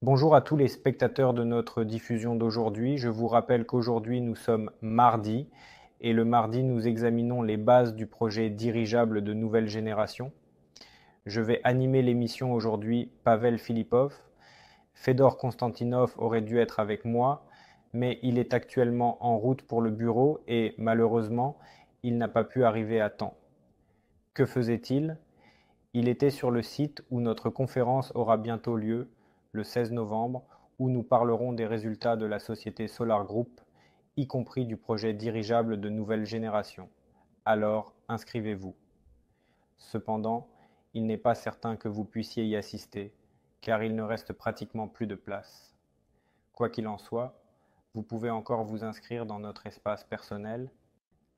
Bonjour à tous les spectateurs de notre diffusion d'aujourd'hui. Je vous rappelle qu'aujourd'hui nous sommes mardi et le mardi nous examinons les bases du projet dirigeable de nouvelle génération. Je vais animer l'émission aujourd'hui Pavel Filipov. Fedor Konstantinov aurait dû être avec moi, mais il est actuellement en route pour le bureau et malheureusement il n'a pas pu arriver à temps. Que faisait-il? Il était sur le site où notre conférence aura bientôt lieu, le 16 novembre, où nous parlerons des résultats de la société Solar Group, y compris du projet dirigeable de nouvelle génération. Alors, inscrivez-vous. Cependant, il n'est pas certain que vous puissiez y assister, car il ne reste pratiquement plus de place. Quoi qu'il en soit, vous pouvez encore vous inscrire dans notre espace personnel.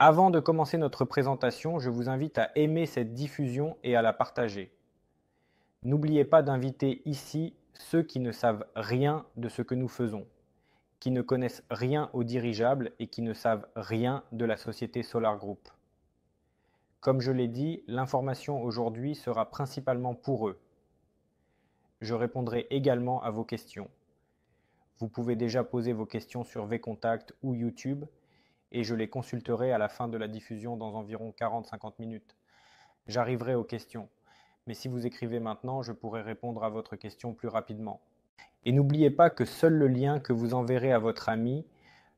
Avant de commencer notre présentation, je vous invite à aimer cette diffusion et à la partager. N'oubliez pas d'inviter ici ceux qui ne savent rien de ce que nous faisons, qui ne connaissent rien au dirigeable et qui ne savent rien de la société Solar Group. Comme je l'ai dit, l'information aujourd'hui sera principalement pour eux. Je répondrai également à vos questions. Vous pouvez déjà poser vos questions sur Vcontact ou YouTube et je les consulterai à la fin de la diffusion dans environ 40-50 minutes. J'arriverai aux questions, mais si vous écrivez maintenant, je pourrai répondre à votre question plus rapidement. Et n'oubliez pas que seul le lien que vous enverrez à votre ami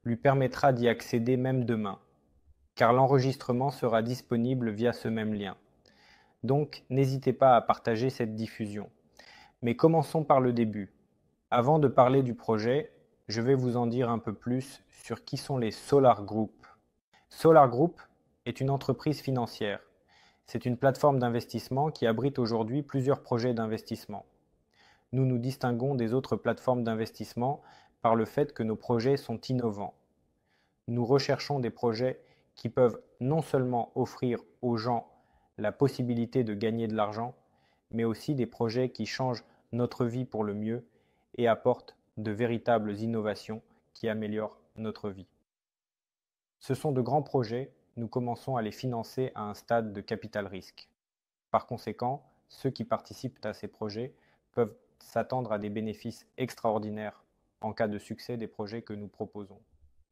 lui permettra d'y accéder même demain, car l'enregistrement sera disponible via ce même lien. Donc n'hésitez pas à partager cette diffusion. Mais commençons par le début. Avant de parler du projet, je vais vous en dire un peu plus sur qui sont les Solar Group. Solar Group est une entreprise financière. C'est une plateforme d'investissement qui abrite aujourd'hui plusieurs projets d'investissement. Nous nous distinguons des autres plateformes d'investissement par le fait que nos projets sont innovants. Nous recherchons des projets qui peuvent non seulement offrir aux gens la possibilité de gagner de l'argent, mais aussi des projets qui changent notre vie pour le mieux et apportent de véritables innovations qui améliorent notre vie. Ce sont de grands projets, nous commençons à les financer à un stade de capital risque. Par conséquent, ceux qui participent à ces projets peuvent s'attendre à des bénéfices extraordinaires en cas de succès des projets que nous proposons.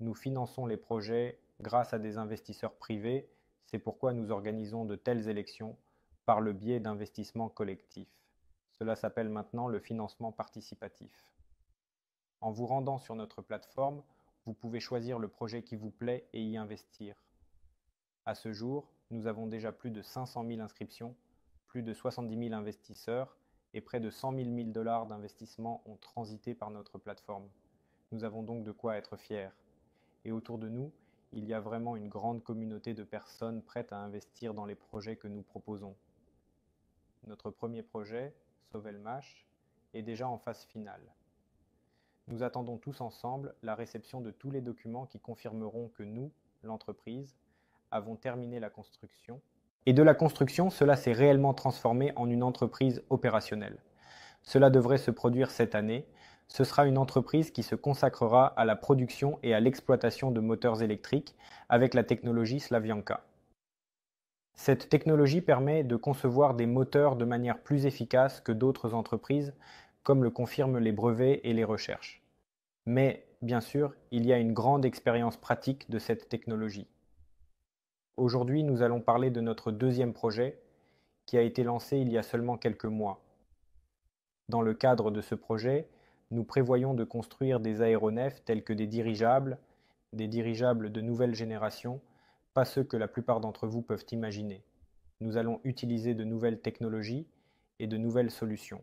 Nous finançons les projets grâce à des investisseurs privés, c'est pourquoi nous organisons de telles élections par le biais d'investissements collectifs. Cela s'appelle maintenant le financement participatif. En vous rendant sur notre plateforme, vous pouvez choisir le projet qui vous plaît et y investir. À ce jour, nous avons déjà plus de 500 000 inscriptions, plus de 70 000 investisseurs et près de 100 000 dollars d'investissement ont transité par notre plateforme. Nous avons donc de quoi être fiers. Et autour de nous, il y a vraiment une grande communauté de personnes prêtes à investir dans les projets que nous proposons. Notre premier projet, Sovelmash, est déjà en phase finale. Nous attendons tous ensemble la réception de tous les documents qui confirmeront que nous, l'entreprise, avons terminé la construction. Et de la construction, cela s'est réellement transformé en une entreprise opérationnelle. Cela devrait se produire cette année. Ce sera une entreprise qui se consacrera à la production et à l'exploitation de moteurs électriques avec la technologie Slavyanka. Cette technologie permet de concevoir des moteurs de manière plus efficace que d'autres entreprises, comme le confirment les brevets et les recherches. Mais, bien sûr, il y a une grande expérience pratique de cette technologie. Aujourd'hui, nous allons parler de notre deuxième projet, qui a été lancé il y a seulement quelques mois. Dans le cadre de ce projet, nous prévoyons de construire des aéronefs tels que des dirigeables de nouvelle génération, pas ceux que la plupart d'entre vous peuvent imaginer. Nous allons utiliser de nouvelles technologies et de nouvelles solutions.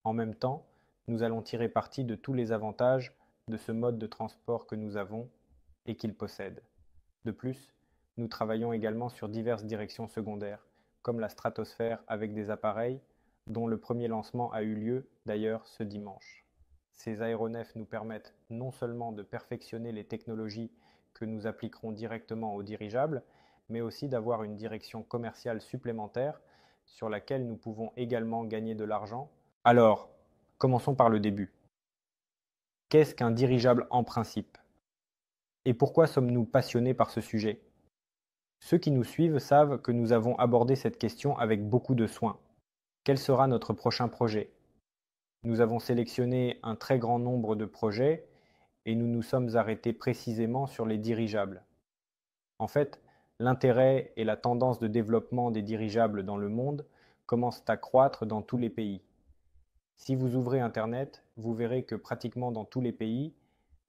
En même temps, nous allons tirer parti de tous les avantages de ce mode de transport que nous avons et qu'il possède. De plus, nous travaillons également sur diverses directions secondaires, comme la stratosphère avec des appareils, dont le premier lancement a eu lieu d'ailleurs ce dimanche. Ces aéronefs nous permettent non seulement de perfectionner les technologies que nous appliquerons directement aux dirigeables, mais aussi d'avoir une direction commerciale supplémentaire sur laquelle nous pouvons également gagner de l'argent. Alors, commençons par le début. Qu'est-ce qu'un dirigeable en principe? Et pourquoi sommes-nous passionnés par ce sujet? Ceux qui nous suivent savent que nous avons abordé cette question avec beaucoup de soin. Quel sera notre prochain projet? Nous avons sélectionné un très grand nombre de projets et nous nous sommes arrêtés précisément sur les dirigeables. En fait, l'intérêt et la tendance de développement des dirigeables dans le monde commencent à croître dans tous les pays. Si vous ouvrez Internet, vous verrez que pratiquement dans tous les pays,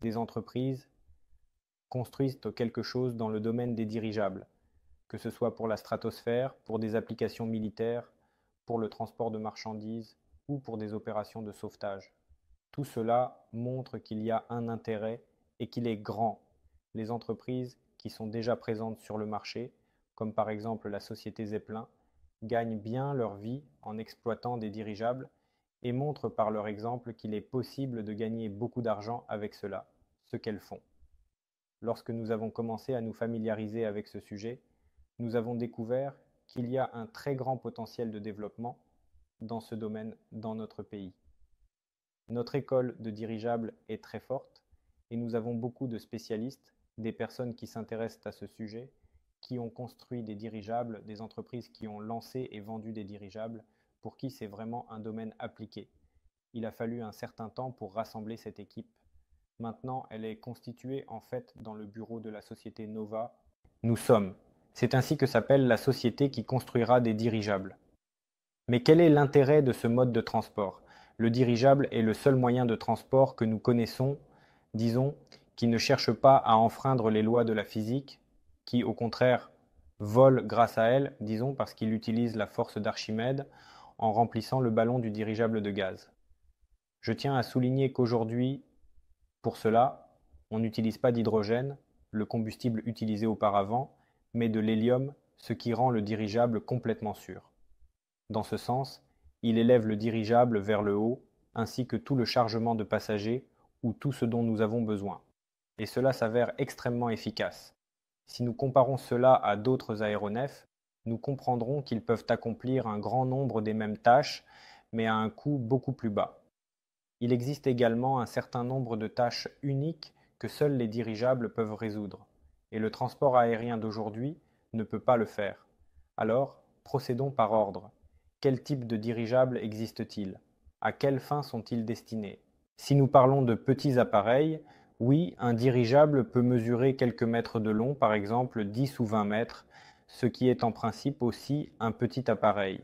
des entreprises construisent quelque chose dans le domaine des dirigeables, que ce soit pour la stratosphère, pour des applications militaires, pour le transport de marchandises ou pour des opérations de sauvetage. Tout cela montre qu'il y a un intérêt et qu'il est grand. Les entreprises qui sont déjà présentes sur le marché, comme par exemple la société Zeppelin, gagnent bien leur vie en exploitant des dirigeables et montrent par leur exemple qu'il est possible de gagner beaucoup d'argent avec cela, ce qu'elles font. Lorsque nous avons commencé à nous familiariser avec ce sujet, nous avons découvert qu'il y a un très grand potentiel de développement dans ce domaine dans notre pays. Notre école de dirigeables est très forte et nous avons beaucoup de spécialistes, des personnes qui s'intéressent à ce sujet, qui ont construit des dirigeables, des entreprises qui ont lancé et vendu des dirigeables, pour qui c'est vraiment un domaine appliqué. Il a fallu un certain temps pour rassembler cette équipe. Maintenant, elle est constituée en fait dans le bureau de la société Nova. Nous sommes. C'est ainsi que s'appelle la société qui construira des dirigeables. Mais quel est l'intérêt de ce mode de transport? Le dirigeable est le seul moyen de transport que nous connaissons, disons, qui ne cherche pas à enfreindre les lois de la physique, qui au contraire vole grâce à elles, disons, parce qu'il utilise la force d'Archimède en remplissant le ballon du dirigeable de gaz. Je tiens à souligner qu'aujourd'hui, pour cela, on n'utilise pas d'hydrogène, le combustible utilisé auparavant, mais de l'hélium, ce qui rend le dirigeable complètement sûr. Dans ce sens, il élève le dirigeable vers le haut, ainsi que tout le chargement de passagers ou tout ce dont nous avons besoin. Et cela s'avère extrêmement efficace. Si nous comparons cela à d'autres aéronefs, nous comprendrons qu'ils peuvent accomplir un grand nombre des mêmes tâches, mais à un coût beaucoup plus bas. Il existe également un certain nombre de tâches uniques que seuls les dirigeables peuvent résoudre, et le transport aérien d'aujourd'hui ne peut pas le faire. Alors, procédons par ordre. Quel type de dirigeable existe-t-il? À quelles fins sont-ils destinés? Si nous parlons de petits appareils, oui, un dirigeable peut mesurer quelques mètres de long, par exemple 10 ou 20 mètres, ce qui est en principe aussi un petit appareil.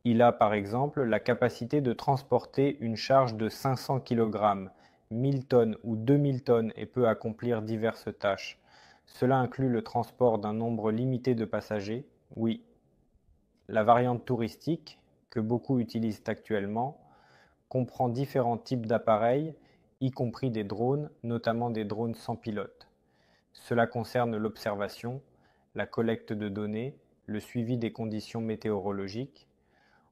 Il a par exemple la capacité de transporter une charge de 500 kg, 1000 tonnes ou 2000 tonnes et peut accomplir diverses tâches. Cela inclut le transport d'un nombre limité de passagers, oui. La variante touristique, que beaucoup utilisent actuellement, comprend différents types d'appareils, y compris des drones, notamment des drones sans pilote. Cela concerne l'observation, la collecte de données, le suivi des conditions météorologiques.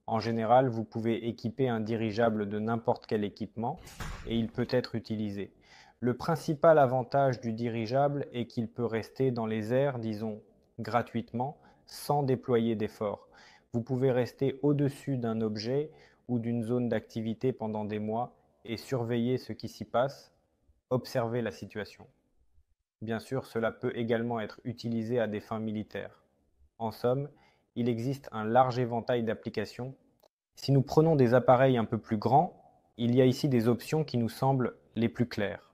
En général, vous pouvez équiper un dirigeable de n'importe quel équipement et il peut être utilisé. Le principal avantage du dirigeable est qu'il peut rester dans les airs, disons, gratuitement, sans déployer d'efforts. Vous pouvez rester au-dessus d'un objet ou d'une zone d'activité pendant des mois et surveiller ce qui s'y passe, observer la situation. Bien sûr, cela peut également être utilisé à des fins militaires. En somme, il existe un large éventail d'applications. Si nous prenons des appareils un peu plus grands, il y a ici des options qui nous semblent les plus claires.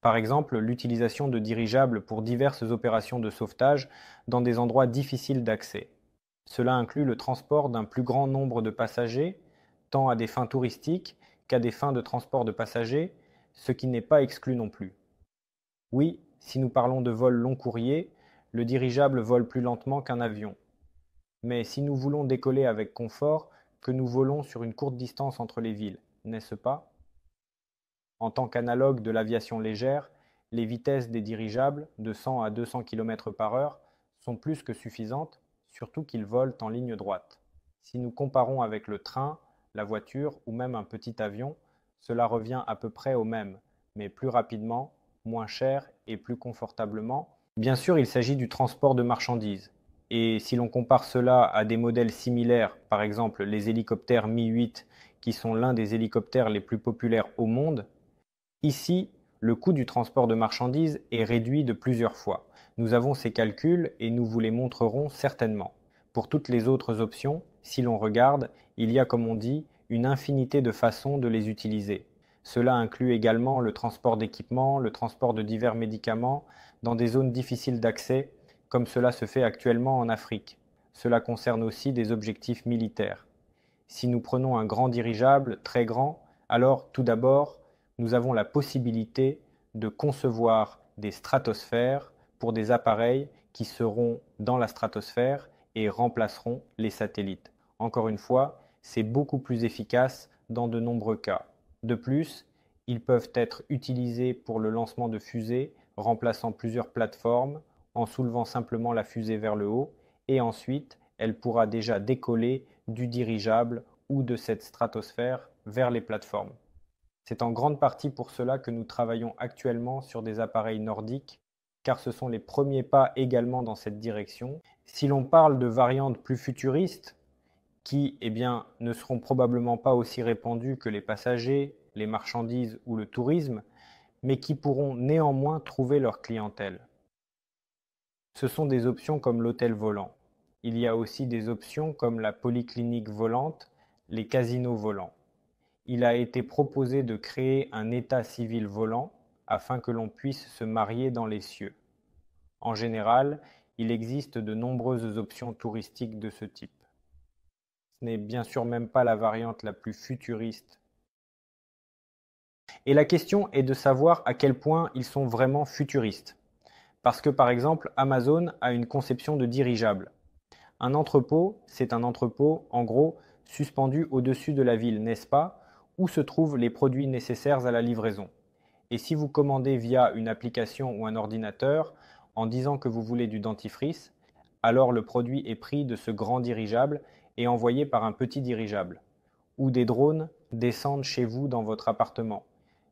Par exemple, l'utilisation de dirigeables pour diverses opérations de sauvetage dans des endroits difficiles d'accès. Cela inclut le transport d'un plus grand nombre de passagers, tant à des fins touristiques qu'à des fins de transport de passagers, ce qui n'est pas exclu non plus. Oui, si nous parlons de vols long courrier, le dirigeable vole plus lentement qu'un avion. Mais si nous voulons décoller avec confort, que nous volons sur une courte distance entre les villes, n'est-ce pas? En tant qu'analogue de l'aviation légère, les vitesses des dirigeables, de 100 à 200 km par heure, sont plus que suffisantes, surtout qu'ils volent en ligne droite. Si nous comparons avec le train, la voiture ou même un petit avion, cela revient à peu près au même, mais plus rapidement, moins cher et plus confortablement. Bien sûr, il s'agit du transport de marchandises. Et si l'on compare cela à des modèles similaires, par exemple les hélicoptères Mi-8, qui sont l'un des hélicoptères les plus populaires au monde, ici, le coût du transport de marchandises est réduit de plusieurs fois. Nous avons ces calculs et nous vous les montrerons certainement. Pour toutes les autres options, si l'on regarde, il y a, comme on dit, une infinité de façons de les utiliser. Cela inclut également le transport d'équipements, le transport de divers médicaments dans des zones difficiles d'accès, comme cela se fait actuellement en Afrique. Cela concerne aussi des objectifs militaires. Si nous prenons un grand dirigeable, très grand, alors tout d'abord, nous avons la possibilité de concevoir des stratosphères pour des appareils qui seront dans la stratosphère et remplaceront les satellites. Encore une fois, c'est beaucoup plus efficace dans de nombreux cas. De plus, ils peuvent être utilisés pour le lancement de fusées, remplaçant plusieurs plateformes en soulevant simplement la fusée vers le haut, et ensuite elle pourra déjà décoller du dirigeable ou de cette stratosphère vers les plateformes. C'est en grande partie pour cela que nous travaillons actuellement sur des appareils nordiques, car ce sont les premiers pas également dans cette direction. Si l'on parle de variantes plus futuristes, qui ne seront probablement pas aussi répandues que les passagers, les marchandises ou le tourisme, mais qui pourront néanmoins trouver leur clientèle. Ce sont des options comme l'hôtel volant. Il y a aussi des options comme la polyclinique volante, les casinos volants. Il a été proposé de créer un état civil volant afin que l'on puisse se marier dans les cieux. En général, il existe de nombreuses options touristiques de ce type. Ce n'est bien sûr même pas la variante la plus futuriste. Et la question est de savoir à quel point ils sont vraiment futuristes. Parce que par exemple, Amazon a une conception de dirigeable. Un entrepôt, c'est un entrepôt, en gros, suspendu au-dessus de la ville, n'est-ce pas, où se trouvent les produits nécessaires à la livraison. Et si vous commandez via une application ou un ordinateur, en disant que vous voulez du dentifrice, alors le produit est pris de ce grand dirigeable et envoyé par un petit dirigeable. Ou des drones descendent chez vous dans votre appartement.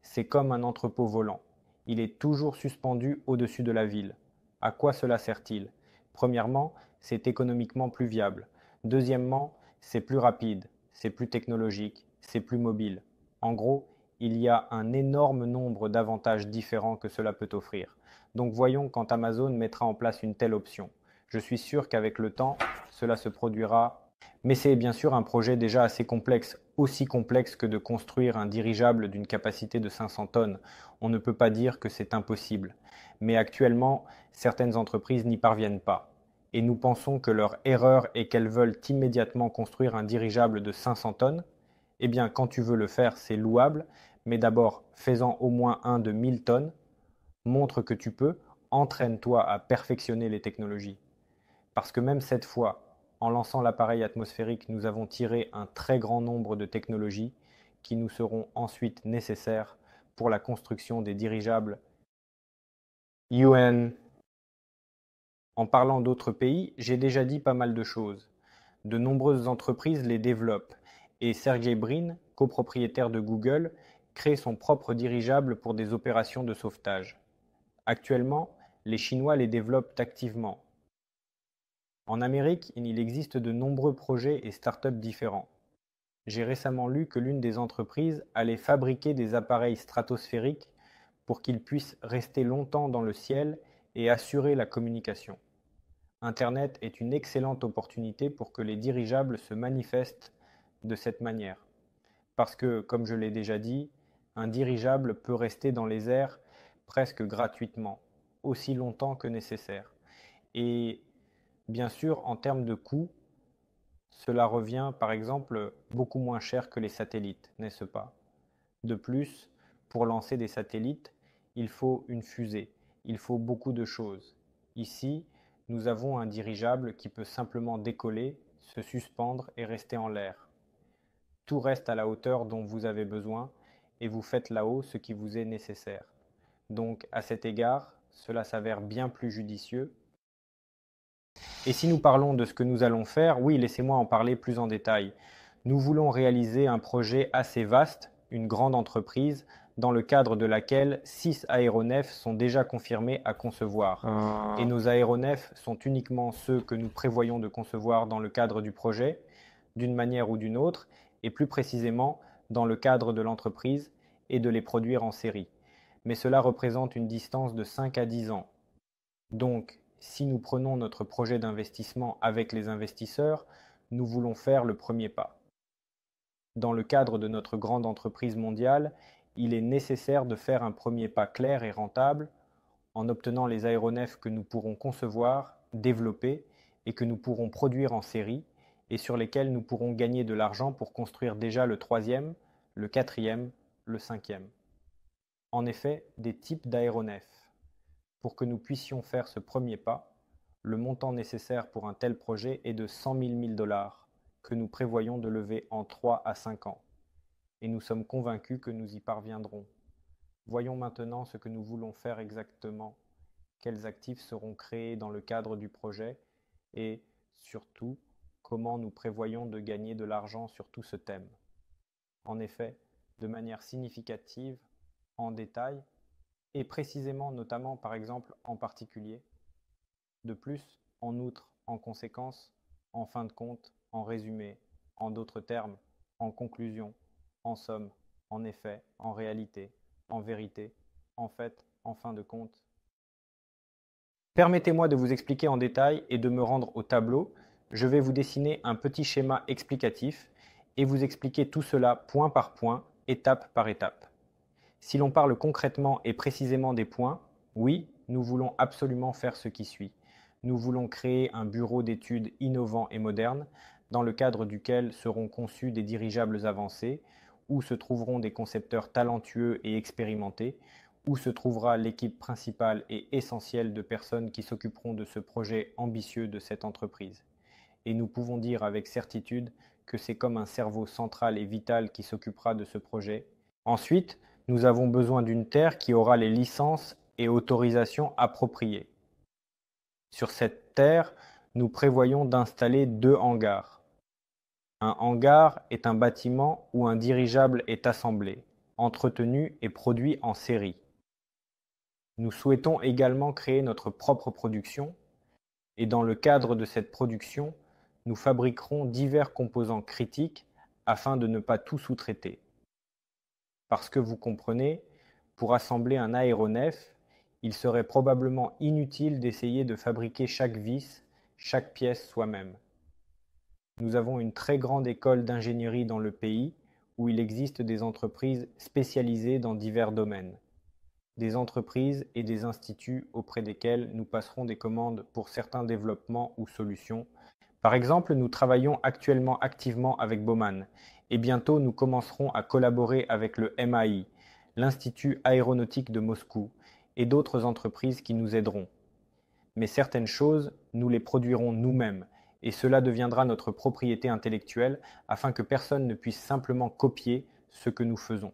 C'est comme un entrepôt volant. Il est toujours suspendu au-dessus de la ville. À quoi cela sert-il? Premièrement, c'est économiquement plus viable. Deuxièmement, c'est plus rapide, c'est plus technologique, c'est plus mobile. En gros, il y a un énorme nombre d'avantages différents que cela peut offrir. Donc voyons quand Amazon mettra en place une telle option. Je suis sûr qu'avec le temps, cela se produira. Mais c'est bien sûr un projet déjà assez complexe, aussi complexe que de construire un dirigeable d'une capacité de 500 tonnes. On ne peut pas dire que c'est impossible. Mais actuellement, certaines entreprises n'y parviennent pas. Et nous pensons que leur erreur est qu'elles veulent immédiatement construire un dirigeable de 500 tonnes. Eh bien, quand tu veux le faire, c'est louable, mais d'abord, fais-en au moins un de 1000 tonnes, montre que tu peux, entraîne-toi à perfectionner les technologies. Parce que même cette fois, en lançant l'appareil atmosphérique, nous avons tiré un très grand nombre de technologies qui nous seront ensuite nécessaires pour la construction des dirigeables UN. En parlant d'autres pays, j'ai déjà dit pas mal de choses. De nombreuses entreprises les développent et Sergey Brin, copropriétaire de Google, crée son propre dirigeable pour des opérations de sauvetage. Actuellement, les Chinois les développent activement. En Amérique, il existe de nombreux projets et startups différents. J'ai récemment lu que l'une des entreprises allait fabriquer des appareils stratosphériques pour qu'ils puissent rester longtemps dans le ciel et assurer la communication. Internet est une excellente opportunité pour que les dirigeables se manifestent de cette manière. Parce que, comme je l'ai déjà dit, un dirigeable peut rester dans les airs presque gratuitement, aussi longtemps que nécessaire. Et bien sûr, en termes de coût, cela revient par exemple beaucoup moins cher que les satellites, n'est-ce pas? De plus, pour lancer des satellites, il faut une fusée, il faut beaucoup de choses. Ici, nous avons un dirigeable qui peut simplement décoller, se suspendre et rester en l'air. Tout reste à la hauteur dont vous avez besoin et vous faites là-haut ce qui vous est nécessaire. Donc, à cet égard, cela s'avère bien plus judicieux. Et si nous parlons de ce que nous allons faire, oui, laissez-moi en parler plus en détail. Nous voulons réaliser un projet assez vaste, une grande entreprise, dans le cadre de laquelle 6 aéronefs sont déjà confirmés à concevoir. Et nos aéronefs sont uniquement ceux que nous prévoyons de concevoir dans le cadre du projet, d'une manière ou d'une autre, et plus précisément dans le cadre de l'entreprise, et de les produire en série. Mais cela représente une distance de 5 à 10 ans. Donc, si nous prenons notre projet d'investissement avec les investisseurs, nous voulons faire le premier pas. Dans le cadre de notre grande entreprise mondiale, il est nécessaire de faire un premier pas clair et rentable en obtenant les aéronefs que nous pourrons concevoir, développer et que nous pourrons produire en série et sur lesquels nous pourrons gagner de l'argent pour construire déjà le troisième, le quatrième, le cinquième. En effet, des types d'aéronefs. Pour que nous puissions faire ce premier pas, le montant nécessaire pour un tel projet est de 100 000 dollars que nous prévoyons de lever en 3 à 5 ans. Et nous sommes convaincus que nous y parviendrons. Voyons maintenant ce que nous voulons faire exactement, quels actifs seront créés dans le cadre du projet et, surtout, comment nous prévoyons de gagner de l'argent sur tout ce thème. En effet, de manière significative, en détail, et précisément notamment par exemple en particulier. De plus, en outre, en conséquence, en fin de compte, en résumé, en d'autres termes, en conclusion, en somme, en effet, en réalité, en vérité, en fait, en fin de compte. Permettez-moi de vous expliquer en détail et de me rendre au tableau. Je vais vous dessiner un petit schéma explicatif et vous expliquer tout cela point par point, étape par étape. Si l'on parle concrètement et précisément des points, oui, nous voulons absolument faire ce qui suit. Nous voulons créer un bureau d'études innovant et moderne, dans le cadre duquel seront conçus des dirigeables avancés, où se trouveront des concepteurs talentueux et expérimentés, où se trouvera l'équipe principale et essentielle de personnes qui s'occuperont de ce projet ambitieux de cette entreprise. Et nous pouvons dire avec certitude que c'est comme un cerveau central et vital qui s'occupera de ce projet. Ensuite, nous avons besoin d'une terre qui aura les licences et autorisations appropriées. Sur cette terre, nous prévoyons d'installer 2 hangars. Un hangar est un bâtiment où un dirigeable est assemblé, entretenu et produit en série. Nous souhaitons également créer notre propre production, et dans le cadre de cette production, nous fabriquerons divers composants critiques afin de ne pas tout sous-traiter. Parce que vous comprenez, pour assembler un aéronef, il serait probablement inutile d'essayer de fabriquer chaque vis, chaque pièce soi-même. Nous avons une très grande école d'ingénierie dans le pays où il existe des entreprises spécialisées dans divers domaines. Des entreprises et des instituts auprès desquels nous passerons des commandes pour certains développements ou solutions. Par exemple, nous travaillons actuellement activement avec Bowman et bientôt nous commencerons à collaborer avec le MAI, l'Institut aéronautique de Moscou, et d'autres entreprises qui nous aideront. Mais certaines choses, nous les produirons nous-mêmes et cela deviendra notre propriété intellectuelle afin que personne ne puisse simplement copier ce que nous faisons.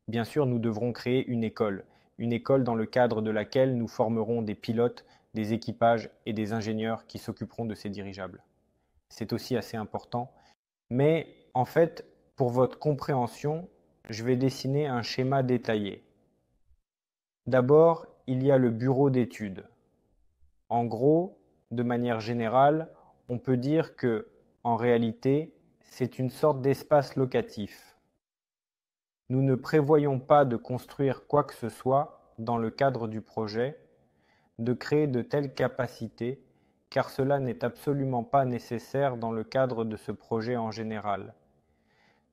Bien sûr, nous devrons créer une école dans le cadre de laquelle nous formerons des pilotes, des équipages et des ingénieurs qui s'occuperont de ces dirigeables. C'est aussi assez important. Mais en fait, pour votre compréhension, je vais dessiner un schéma détaillé. D'abord, il y a le bureau d'études. En gros, de manière générale, on peut dire que, en réalité, c'est une sorte d'espace locatif. Nous ne prévoyons pas de construire quoi que ce soit dans le cadre du projet, de créer de telles capacités, car cela n'est absolument pas nécessaire dans le cadre de ce projet en général.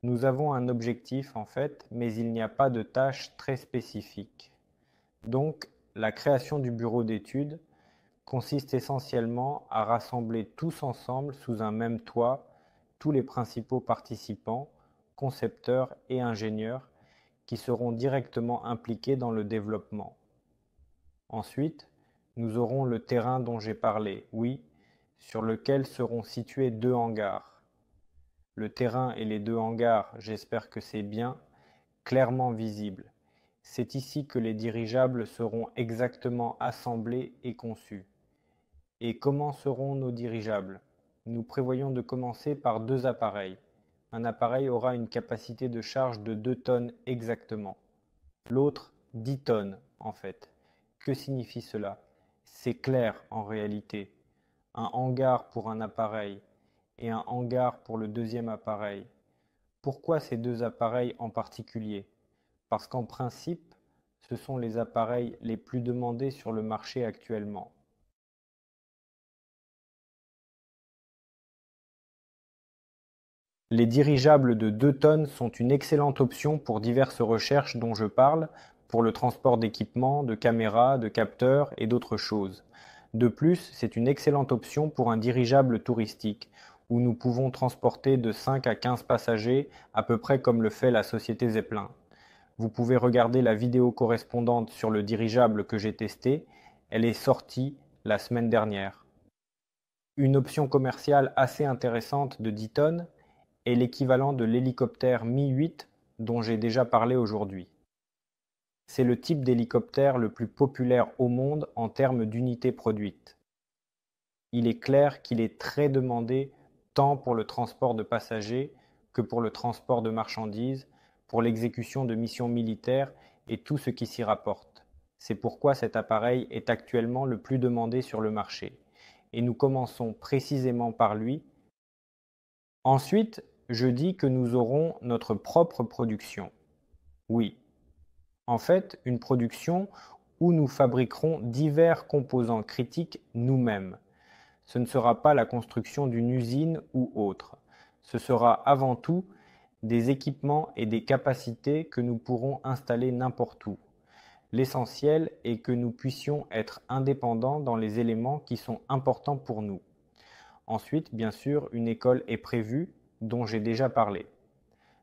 Nous avons un objectif en fait, mais il n'y a pas de tâche très spécifique. Donc, la création du bureau d'études consiste essentiellement à rassembler tous ensemble sous un même toit tous les principaux participants, concepteurs et ingénieurs qui seront directement impliqués dans le développement. Ensuite, nous aurons le terrain dont j'ai parlé, oui, sur lequel seront situés 2 hangars. Le terrain et les 2 hangars, j'espère que c'est bien, clairement visible. C'est ici que les dirigeables seront exactement assemblés et conçus. Et comment seront nos dirigeables? Nous prévoyons de commencer par 2 appareils. Un appareil aura une capacité de charge de 2 tonnes exactement. L'autre, 10 tonnes en fait. Que signifie cela? C'est clair en réalité. Un hangar pour un appareil et un hangar pour le deuxième appareil. Pourquoi ces 2 appareils en particulier? Parce qu'en principe, ce sont les appareils les plus demandés sur le marché actuellement. Les dirigeables de 2 tonnes sont une excellente option pour diverses recherches dont je parle, pour le transport d'équipements, de caméras, de capteurs et d'autres choses. De plus, c'est une excellente option pour un dirigeable touristique, où nous pouvons transporter de 5 à 15 passagers, à peu près comme le fait la société Zeppelin. Vous pouvez regarder la vidéo correspondante sur le dirigeable que j'ai testé, elle est sortie la semaine dernière. Une option commerciale assez intéressante de 10 tonnes est l'équivalent de l'hélicoptère Mi-8 dont j'ai déjà parlé aujourd'hui. C'est le type d'hélicoptère le plus populaire au monde en termes d'unités produites. Il est clair qu'il est très demandé tant pour le transport de passagers que pour le transport de marchandises, pour l'exécution de missions militaires et tout ce qui s'y rapporte. C'est pourquoi cet appareil est actuellement le plus demandé sur le marché. Et nous commençons précisément par lui. Ensuite, je dis que nous aurons notre propre production. Oui, en fait, une production où nous fabriquerons divers composants critiques nous-mêmes. Ce ne sera pas la construction d'une usine ou autre. Ce sera avant tout des équipements et des capacités que nous pourrons installer n'importe où. L'essentiel est que nous puissions être indépendants dans les éléments qui sont importants pour nous. Ensuite, bien sûr, une école est prévue, dont j'ai déjà parlé.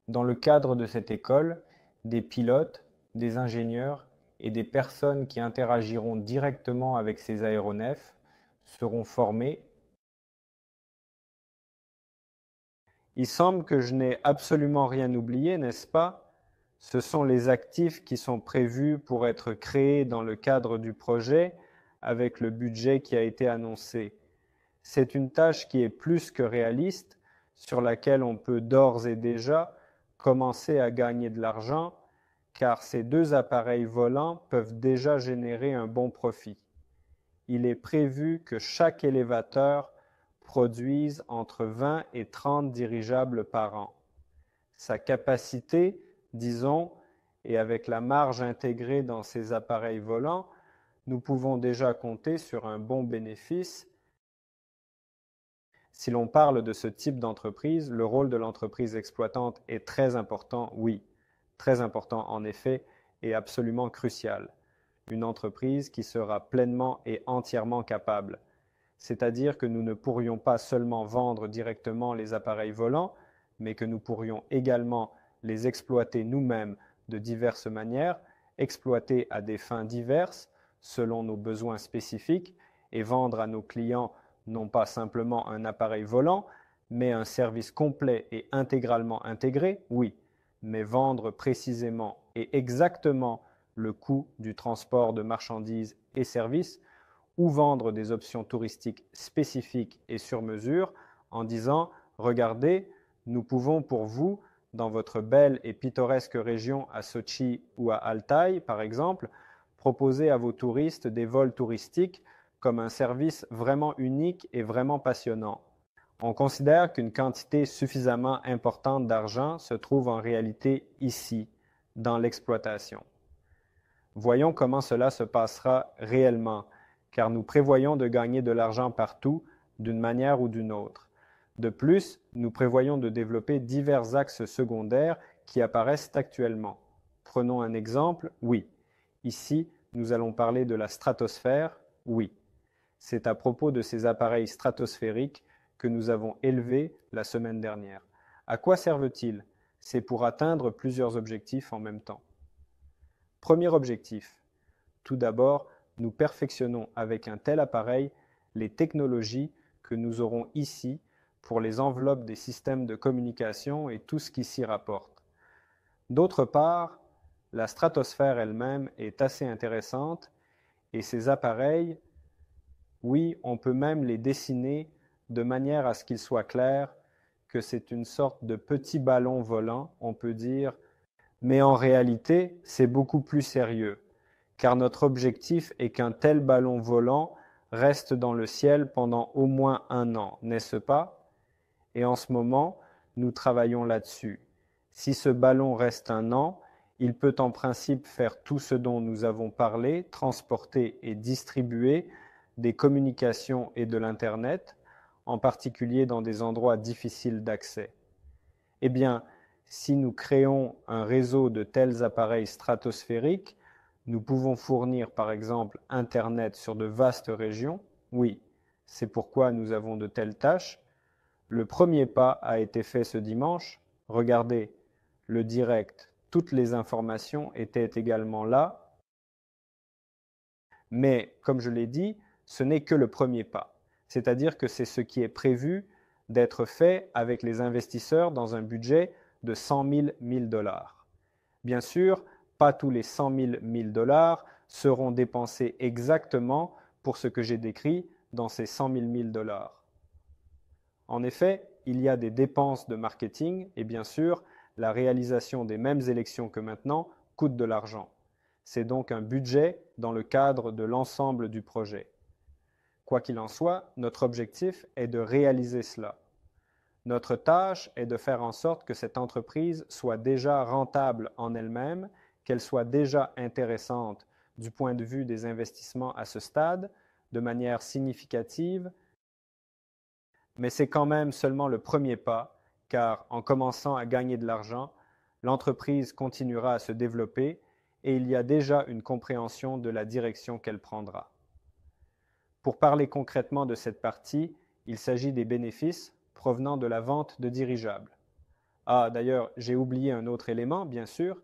Dans le cadre de cette école, des pilotes, des ingénieurs et des personnes qui interagiront directement avec ces aéronefs seront formés. Il semble que je n'ai absolument rien oublié, n'est-ce pas? Ce sont les actifs qui sont prévus pour être créés dans le cadre du projet avec le budget qui a été annoncé. C'est une tâche qui est plus que réaliste, sur laquelle on peut d'ores et déjà commencer à gagner de l'argent, car ces 2 appareils volants peuvent déjà générer un bon profit. Il est prévu que chaque élévateur produise entre 20 et 30 dirigeables par an. Sa capacité, disons, et avec la marge intégrée dans ces appareils volants, nous pouvons déjà compter sur un bon bénéfice. Si l'on parle de ce type d'entreprise, le rôle de l'entreprise exploitante est très important, oui, très important en effet, et absolument crucial. Une entreprise qui sera pleinement et entièrement capable. C'est-à-dire que nous ne pourrions pas seulement vendre directement les appareils volants, mais que nous pourrions également les exploiter nous-mêmes de diverses manières, exploiter à des fins diverses, selon nos besoins spécifiques, et vendre à nos clients non pas simplement un appareil volant, mais un service complet et intégralement intégré, oui, mais vendre précisément et exactement le coût du transport de marchandises et services, ou vendre des options touristiques spécifiques et sur mesure en disant « Regardez, nous pouvons pour vous, dans votre belle et pittoresque région à Sochi ou à Altaï par exemple, proposer à vos touristes des vols touristiques comme un service vraiment unique et vraiment passionnant. » On considère qu'une quantité suffisamment importante d'argent se trouve en réalité ici, dans l'exploitation. Voyons comment cela se passera réellement, car nous prévoyons de gagner de l'argent partout, d'une manière ou d'une autre. De plus, nous prévoyons de développer divers axes secondaires qui apparaissent actuellement. Prenons un exemple, oui. Ici, nous allons parler de la stratosphère, oui. C'est à propos de ces appareils stratosphériques que nous avons élevés la semaine dernière. À quoi servent-ils? C'est pour atteindre plusieurs objectifs en même temps. Premier objectif. Tout d'abord, nous perfectionnons avec un tel appareil les technologies que nous aurons ici pour les enveloppes des systèmes de communication et tout ce qui s'y rapporte. D'autre part, la stratosphère elle-même est assez intéressante et ces appareils, oui, on peut même les dessiner de manière à ce qu'il soit clair que c'est une sorte de petit ballon volant, on peut dire, mais en réalité, c'est beaucoup plus sérieux, car notre objectif est qu'un tel ballon volant reste dans le ciel pendant au moins 1 an, n'est-ce pas? Et en ce moment, nous travaillons là-dessus. Si ce ballon reste 1 an, il peut en principe faire tout ce dont nous avons parlé, transporter et distribuer des communications et de l'Internet, en particulier dans des endroits difficiles d'accès. Eh bien, si nous créons un réseau de tels appareils stratosphériques, nous pouvons fournir par exemple Internet sur de vastes régions. Oui, c'est pourquoi nous avons de telles tâches. Le premier pas a été fait ce dimanche. Regardez, le direct, toutes les informations étaient également là. Mais comme je l'ai dit, ce n'est que le premier pas. C'est-à-dire que c'est ce qui est prévu d'être fait avec les investisseurs dans un budget de 100 000 dollars. Bien sûr, pas tous les 100 000 dollars seront dépensés exactement pour ce que j'ai décrit dans ces 100 000 dollars. En effet, il y a des dépenses de marketing et bien sûr, la réalisation des mêmes élections que maintenant coûte de l'argent. C'est donc un budget dans le cadre de l'ensemble du projet. Quoi qu'il en soit, notre objectif est de réaliser cela. Notre tâche est de faire en sorte que cette entreprise soit déjà rentable en elle-même, qu'elle soit déjà intéressante du point de vue des investissements à ce stade, de manière significative, mais c'est quand même seulement le premier pas, car en commençant à gagner de l'argent, l'entreprise continuera à se développer et il y a déjà une compréhension de la direction qu'elle prendra. Pour parler concrètement de cette partie, il s'agit des bénéfices provenant de la vente de dirigeables. Ah, d'ailleurs, j'ai oublié un autre élément, bien sûr,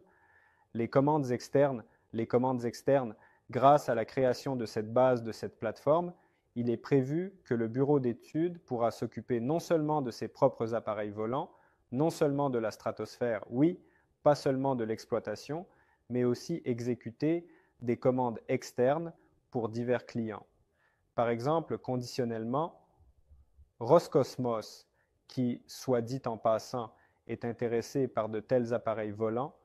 les commandes externes. Les commandes externes, grâce à la création de cette base, de cette plateforme, il est prévu que le bureau d'études pourra s'occuper non seulement de ses propres appareils volants, non seulement de la stratosphère, oui, pas seulement de l'exploitation, mais aussi exécuter des commandes externes pour divers clients. Par exemple, conditionnellement, Roscosmos, qui, soit dit en passant, est intéressé par de tels appareils volants,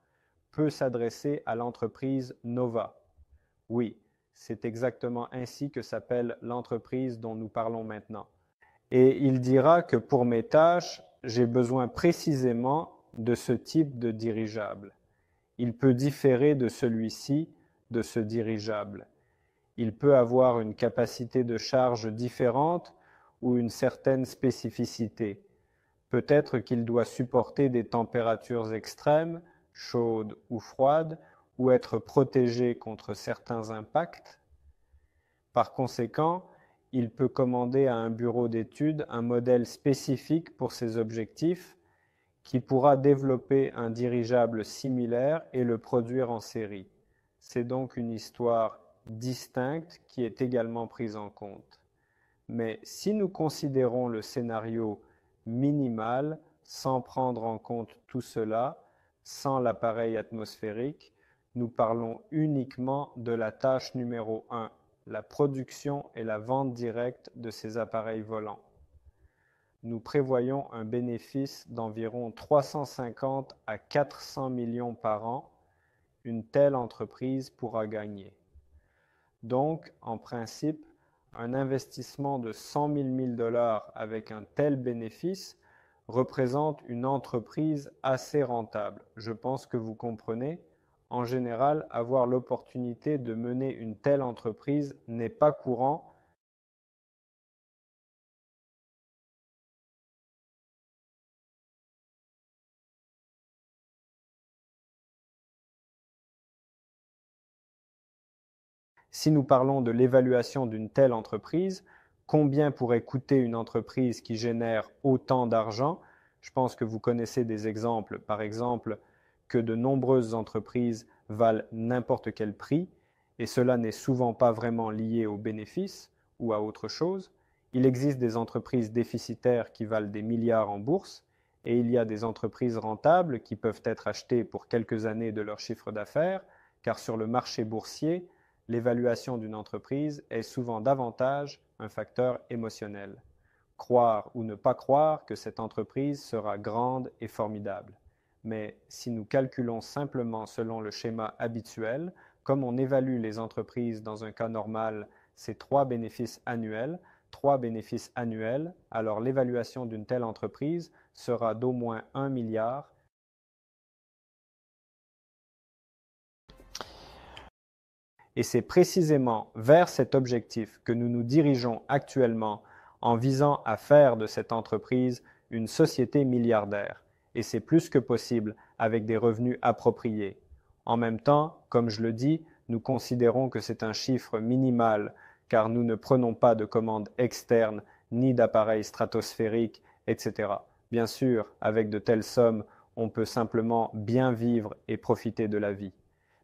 peut s'adresser à l'entreprise Nova. Oui, c'est exactement ainsi que s'appelle l'entreprise dont nous parlons maintenant. Et il dira que pour mes tâches, j'ai besoin précisément de ce type de dirigeable. Il peut différer de celui-ci, de ce dirigeable. Il peut avoir une capacité de charge différente ou une certaine spécificité. Peut-être qu'il doit supporter des températures extrêmes, chaudes ou froides, ou être protégé contre certains impacts. Par conséquent, il peut commander à un bureau d'études un modèle spécifique pour ses objectifs qui pourra développer un dirigeable similaire et le produire en série. C'est donc une histoire distincte qui est également prise en compte. Mais si nous considérons le scénario minimal, sans prendre en compte tout cela, sans l'appareil atmosphérique, nous parlons uniquement de la tâche numéro 1, la production et la vente directe de ces appareils volants. Nous prévoyons un bénéfice d'environ 350 à 400 millions par an. Une telle entreprise pourra gagner. Donc, en principe, un investissement de 100 000 dollars avec un tel bénéfice représente une entreprise assez rentable. Je pense que vous comprenez. En général, avoir l'opportunité de mener une telle entreprise n'est pas courant. Si nous parlons de l'évaluation d'une telle entreprise, combien pourrait coûter une entreprise qui génère autant d'argent? Je pense que vous connaissez des exemples, par exemple, que de nombreuses entreprises valent n'importe quel prix, et cela n'est souvent pas vraiment lié aux bénéfices ou à autre chose. Il existe des entreprises déficitaires qui valent des milliards en bourse, et il y a des entreprises rentables qui peuvent être achetées pour quelques années de leur chiffre d'affaires, car sur le marché boursier, l'évaluation d'une entreprise est souvent davantage un facteur émotionnel. Croire ou ne pas croire que cette entreprise sera grande et formidable. Mais si nous calculons simplement selon le schéma habituel, comme on évalue les entreprises dans un cas normal, c'est 3 bénéfices annuels, alors l'évaluation d'une telle entreprise sera d'au moins 1 milliard. Et c'est précisément vers cet objectif que nous nous dirigeons actuellement en visant à faire de cette entreprise une société milliardaire. et c'est plus que possible avec des revenus appropriés. En même temps, comme je le dis, nous considérons que c'est un chiffre minimal car nous ne prenons pas de commandes externes ni d'appareils stratosphériques, etc. Bien sûr, avec de telles sommes, on peut simplement bien vivre et profiter de la vie.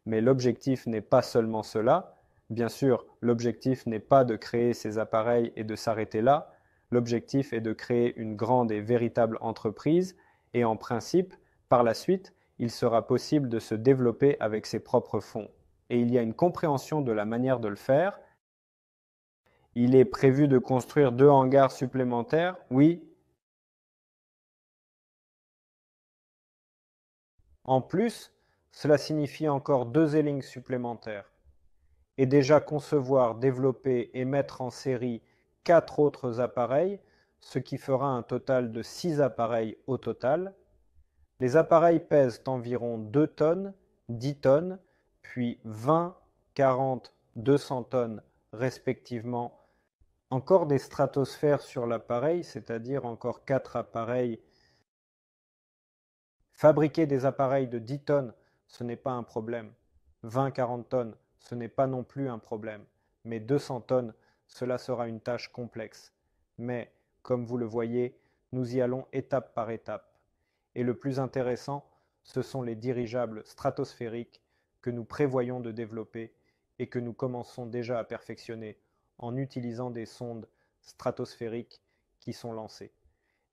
Mais l'objectif n'est pas seulement cela. Bien sûr, l'objectif n'est pas de créer ces appareils et de s'arrêter là. L'objectif est de créer une grande et véritable entreprise et en principe, par la suite, il sera possible de se développer avec ses propres fonds. Et il y a une compréhension de la manière de le faire. Il est prévu de construire 2 hangars supplémentaires, oui. En plus, cela signifie encore 2 ailings supplémentaires. Et déjà concevoir, développer et mettre en série 4 autres appareils, ce qui fera un total de 6 appareils au total. Les appareils pèsent environ 2 tonnes, 10 tonnes, puis 20, 40, 200 tonnes respectivement. Encore des stratosphères sur l'appareil, c'est-à-dire encore 4 appareils. Fabriquer des appareils de 10 tonnes, ce n'est pas un problème. 20-40 tonnes, ce n'est pas non plus un problème. Mais 200 tonnes, cela sera une tâche complexe. Mais, comme vous le voyez, nous y allons étape par étape. Et le plus intéressant, ce sont les dirigeables stratosphériques que nous prévoyons de développer et que nous commençons déjà à perfectionner en utilisant des sondes stratosphériques qui sont lancées.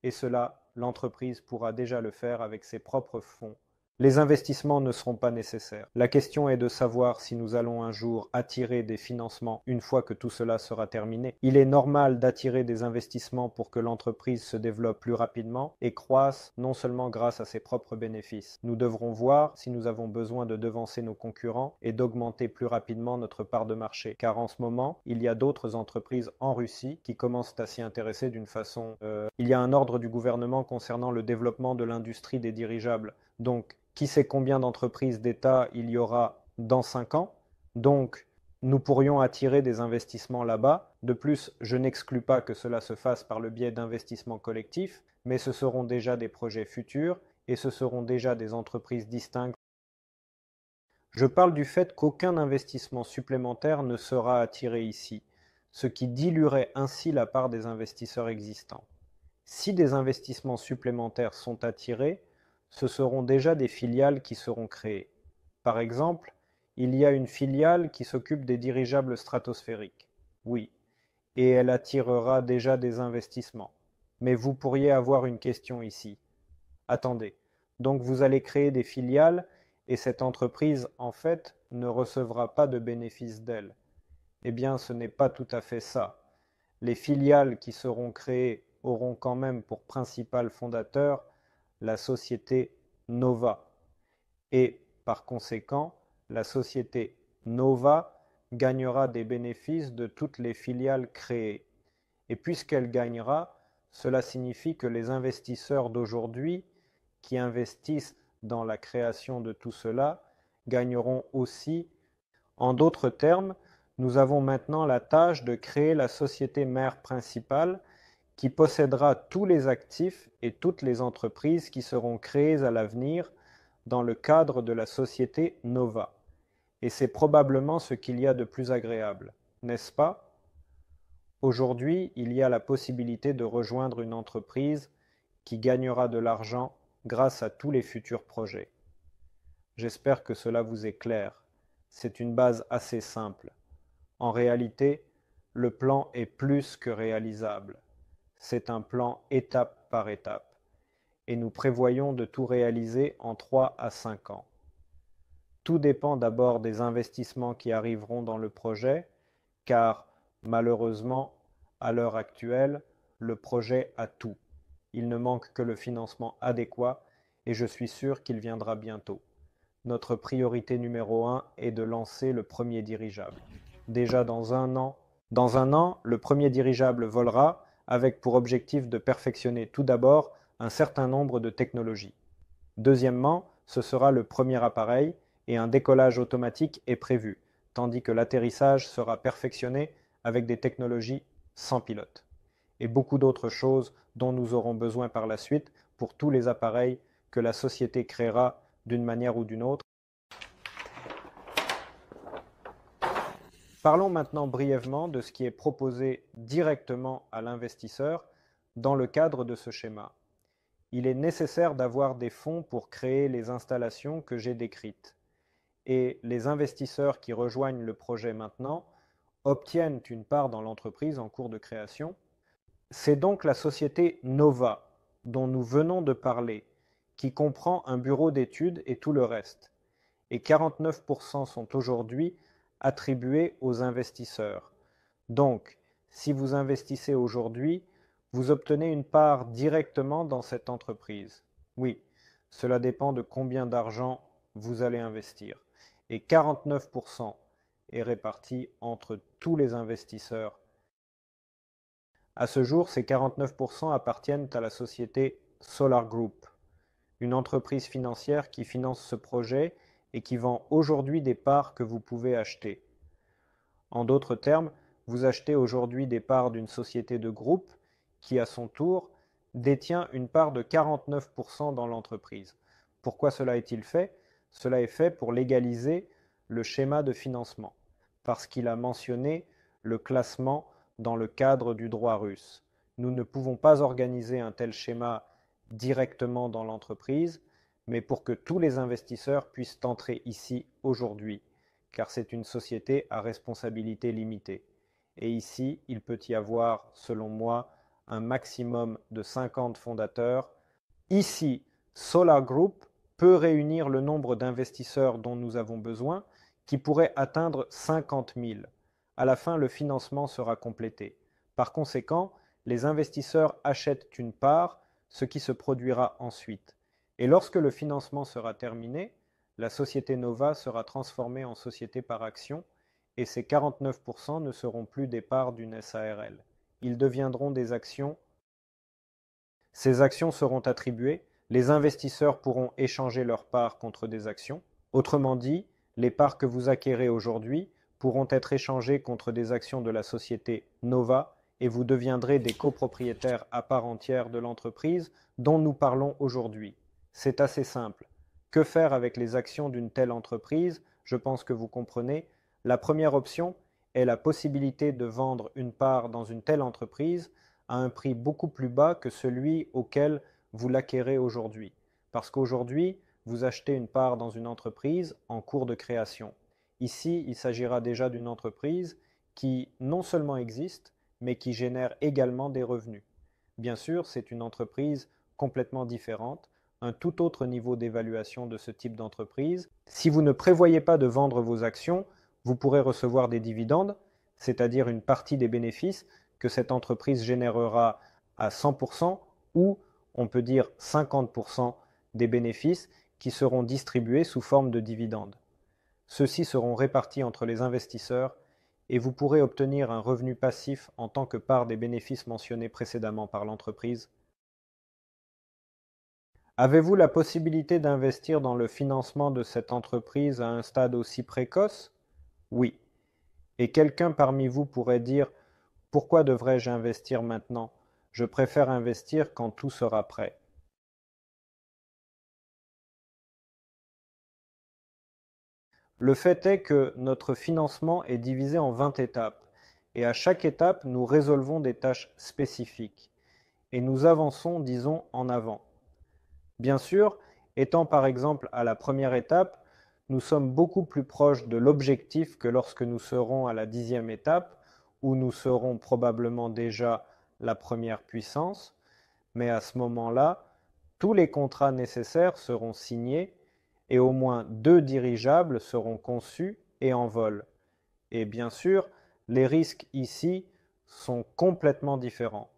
Et cela, l'entreprise pourra déjà le faire avec ses propres fonds. Les investissements ne seront pas nécessaires. La question est de savoir si nous allons un jour attirer des financements une fois que tout cela sera terminé. Il est normal d'attirer des investissements pour que l'entreprise se développe plus rapidement et croisse non seulement grâce à ses propres bénéfices. Nous devrons voir si nous avons besoin de devancer nos concurrents et d'augmenter plus rapidement notre part de marché. Car en ce moment, il y a d'autres entreprises en Russie qui commencent à s'y intéresser d'une façon... Il y a un ordre du gouvernement concernant le développement de l'industrie des dirigeables. Donc, qui sait combien d'entreprises d'État il y aura dans 5 ans. Donc, nous pourrions attirer des investissements là-bas. De plus, je n'exclus pas que cela se fasse par le biais d'investissements collectifs, mais ce seront déjà des projets futurs et ce seront déjà des entreprises distinctes. Je parle du fait qu'aucun investissement supplémentaire ne sera attiré ici, ce qui diluerait ainsi la part des investisseurs existants. Si des investissements supplémentaires sont attirés, ce seront déjà des filiales qui seront créées. Par exemple, il y a une filiale qui s'occupe des dirigeables stratosphériques. Oui, et elle attirera déjà des investissements. Mais vous pourriez avoir une question ici. Attendez, donc vous allez créer des filiales et cette entreprise, en fait, ne recevra pas de bénéfices d'elle. Eh bien, ce n'est pas tout à fait ça. Les filiales qui seront créées auront quand même pour principal fondateur la société Nova. Et par conséquent, la société Nova gagnera des bénéfices de toutes les filiales créées. Et puisqu'elle gagnera, cela signifie que les investisseurs d'aujourd'hui qui investissent dans la création de tout cela gagneront aussi. En d'autres termes, nous avons maintenant la tâche de créer la société mère principale qui possédera tous les actifs et toutes les entreprises qui seront créées à l'avenir dans le cadre de la société Nova. Et c'est probablement ce qu'il y a de plus agréable, n'est-ce pas? Aujourd'hui, il y a la possibilité de rejoindre une entreprise qui gagnera de l'argent grâce à tous les futurs projets. J'espère que cela vous est clair. C'est une base assez simple. En réalité, le plan est plus que réalisable. C'est un plan étape par étape. Et nous prévoyons de tout réaliser en 3 à 5 ans. Tout dépend d'abord des investissements qui arriveront dans le projet, car malheureusement, à l'heure actuelle, le projet a tout. Il ne manque que le financement adéquat et je suis sûr qu'il viendra bientôt. Notre priorité numéro 1 est de lancer le premier dirigeable. Déjà dans un an, le premier dirigeable volera avec pour objectif de perfectionner tout d'abord un certain nombre de technologies. Deuxièmement, ce sera le premier appareil et un décollage automatique est prévu, tandis que l'atterrissage sera perfectionné avec des technologies sans pilote. Et beaucoup d'autres choses dont nous aurons besoin par la suite pour tous les appareils que la société créera d'une manière ou d'une autre. Parlons maintenant brièvement de ce qui est proposé directement à l'investisseur dans le cadre de ce schéma. Il est nécessaire d'avoir des fonds pour créer les installations que j'ai décrites. Et les investisseurs qui rejoignent le projet maintenant obtiennent une part dans l'entreprise en cours de création. C'est donc la société Nova, dont nous venons de parler, qui comprend un bureau d'études et tout le reste. Et 49% sont aujourd'hui attribués aux investisseurs. Donc, si vous investissez aujourd'hui, vous obtenez une part directement dans cette entreprise. Oui, cela dépend de combien d'argent vous allez investir. Et 49% est réparti entre tous les investisseurs. À ce jour, ces 49% appartiennent à la société Solar Group, une entreprise financière qui finance ce projet et qui vend aujourd'hui des parts que vous pouvez acheter. En d'autres termes, vous achetez aujourd'hui des parts d'une société de groupe qui, à son tour, détient une part de 49% dans l'entreprise. Pourquoi cela est-il fait? Cela est fait pour légaliser le schéma de financement, parce qu'il a mentionné le classement dans le cadre du droit russe. Nous ne pouvons pas organiser un tel schéma directement dans l'entreprise, mais pour que tous les investisseurs puissent entrer ici aujourd'hui, car c'est une société à responsabilité limitée. Et ici, il peut y avoir, selon moi, un maximum de 50 fondateurs. Ici, Solar Group peut réunir le nombre d'investisseurs dont nous avons besoin, qui pourrait atteindre 50 000. À la fin, le financement sera complété. Par conséquent, les investisseurs achètent une part, ce qui se produira ensuite. Et lorsque le financement sera terminé, la société Nova sera transformée en société par action et ces 49% ne seront plus des parts d'une SARL. Ils deviendront des actions. Ces actions seront attribuées, les investisseurs pourront échanger leurs parts contre des actions. Autrement dit, les parts que vous acquérez aujourd'hui pourront être échangées contre des actions de la société Nova et vous deviendrez des copropriétaires à part entière de l'entreprise dont nous parlons aujourd'hui. C'est assez simple. Que faire avec les actions d'une telle entreprise? Je pense que vous comprenez. La première option est la possibilité de vendre une part dans une telle entreprise à un prix beaucoup plus bas que celui auquel vous l'acquérez aujourd'hui. Parce qu'aujourd'hui, vous achetez une part dans une entreprise en cours de création. Ici, il s'agira déjà d'une entreprise qui non seulement existe, mais qui génère également des revenus. Bien sûr, c'est une entreprise complètement différente, un tout autre niveau d'évaluation de ce type d'entreprise. Si vous ne prévoyez pas de vendre vos actions, vous pourrez recevoir des dividendes, c'est-à-dire une partie des bénéfices que cette entreprise générera à 100% ou on peut dire 50% des bénéfices qui seront distribués sous forme de dividendes. Ceux-ci seront répartis entre les investisseurs et vous pourrez obtenir un revenu passif en tant que part des bénéfices mentionnés précédemment par l'entreprise. Avez-vous la possibilité d'investir dans le financement de cette entreprise à un stade aussi précoce? Oui. Et quelqu'un parmi vous pourrait dire: pourquoi devrais-je investir maintenant? Je préfère investir quand tout sera prêt. Le fait est que notre financement est divisé en 20 étapes, et à chaque étape, nous résolvons des tâches spécifiques, et nous avançons, disons, en avant. Bien sûr, étant par exemple à la première étape, nous sommes beaucoup plus proches de l'objectif que lorsque nous serons à la 10e étape, où nous serons probablement déjà la première puissance, mais à ce moment-là, tous les contrats nécessaires seront signés et au moins 2 dirigeables seront conçus et en vol. Et bien sûr, les risques ici sont complètement différents.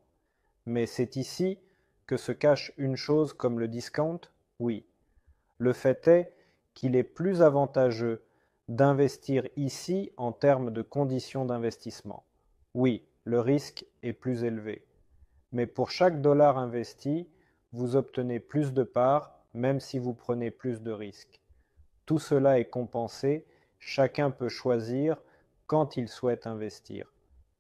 Mais c'est ici que se cache une chose comme le discount, oui. Le fait est qu'il est plus avantageux d'investir ici en termes de conditions d'investissement. Oui, le risque est plus élevé. Mais pour chaque dollar investi, vous obtenez plus de parts, même si vous prenez plus de risques. Tout cela est compensé, chacun peut choisir quand il souhaite investir.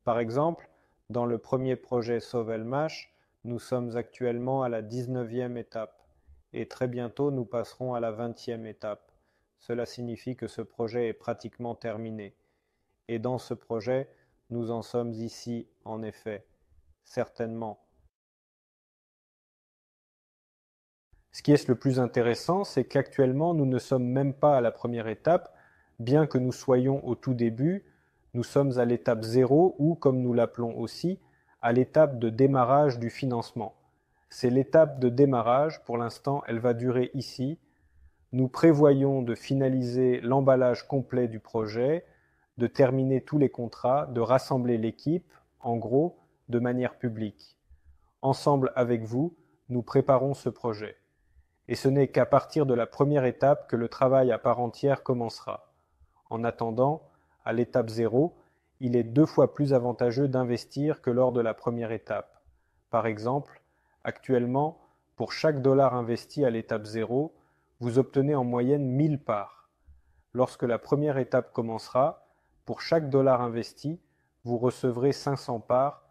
Par exemple, dans le premier projet Sovelmash, nous sommes actuellement à la 19e étape et très bientôt nous passerons à la 20e étape. Cela signifie que ce projet est pratiquement terminé. Et dans ce projet, nous en sommes ici, en effet, certainement. Ce qui est le plus intéressant, c'est qu'actuellement, nous ne sommes même pas à la première étape, bien que nous soyons au tout début, nous sommes à l'étape 0 ou, comme nous l'appelons aussi, à l'étape de démarrage du financement. C'est l'étape de démarrage, pour l'instant, elle va durer ici. Nous prévoyons de finaliser l'emballage complet du projet, de terminer tous les contrats, de rassembler l'équipe, en gros, de manière publique. Ensemble avec vous, nous préparons ce projet. Et ce n'est qu'à partir de la première étape que le travail à part entière commencera. En attendant, à l'étape 0, il est 2 fois plus avantageux d'investir que lors de la première étape. Par exemple, actuellement, pour chaque dollar investi à l'étape 0, vous obtenez en moyenne 1000 parts. Lorsque la première étape commencera, pour chaque dollar investi, vous recevrez 500 parts.